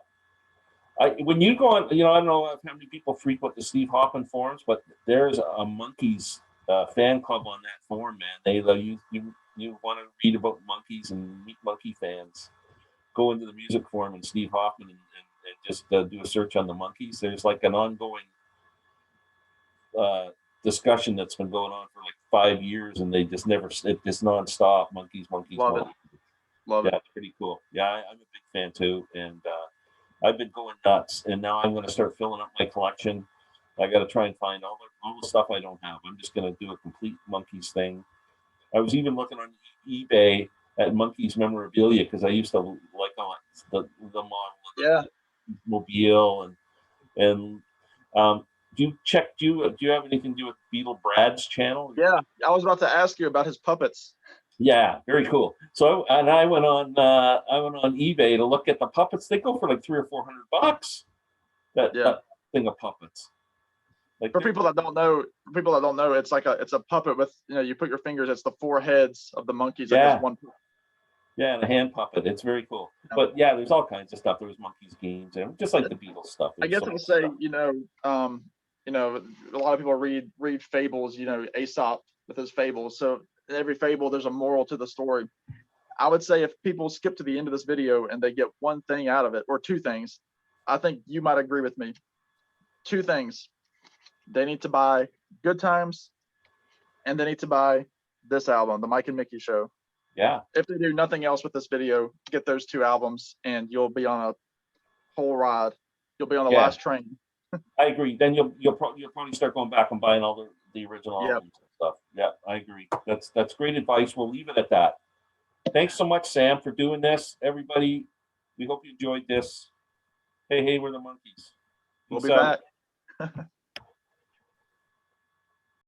[SPEAKER 1] When you go on, I don't know how many people frequent the Steve Hoffman forums, but there's a Monkees fan club on that forum, man. They you want to read about Monkees and meet Monkee fans, go into the music forum and Steve Hoffman and just do a search on the Monkees. There's like an ongoing discussion that's been going on for like 5 years, and they just it's nonstop. Monkees.
[SPEAKER 2] Love it.
[SPEAKER 1] Yeah, pretty cool. Yeah, I'm a big fan too, and I've been going nuts. And now I'm going to start filling up my collection. I got to try and find all the stuff I don't have. I'm just going to do a complete Monkees thing. I was even looking on eBay at Monkees memorabilia because I used to like the model, mobile, and do you have anything to do with Beetle Brad's channel?
[SPEAKER 2] Yeah, I was about to ask you about his puppets.
[SPEAKER 1] Yeah, very cool. So I went on eBay to look at the puppets. They go for like $300 or $400. That thing of puppets. Like
[SPEAKER 2] for people that don't know, it's a puppet with you put your fingers. It's the 4 heads of the Monkees.
[SPEAKER 1] Yeah.
[SPEAKER 2] Like one.
[SPEAKER 1] Yeah, and a hand puppet. It's very cool. But yeah, there's all kinds of stuff. There was Monkees games and just like the Beatles stuff.
[SPEAKER 2] I guess I would say a lot of people read fables. Aesop with his fables. So in every fable, there's a moral to the story. I would say if people skip to the end of this video and they get one thing out of it or 2 things, I think you might agree with me. 2 things. They need to buy Good Times, and they need to buy this album, The Mike and Mickey Show.
[SPEAKER 1] Yeah.
[SPEAKER 2] If they do nothing else with this video, get those 2 albums and you'll be on a whole ride. You'll be on the last train.
[SPEAKER 1] I agree. Then you'll probably start going back and buying all the original albums and stuff. Yeah, I agree. That's great advice. We'll leave it at that. Thanks so much, Sam, for doing this. Everybody, we hope you enjoyed this. Hey, we're the Monkees.
[SPEAKER 2] We'll
[SPEAKER 1] Peace
[SPEAKER 2] be
[SPEAKER 1] out.
[SPEAKER 2] back.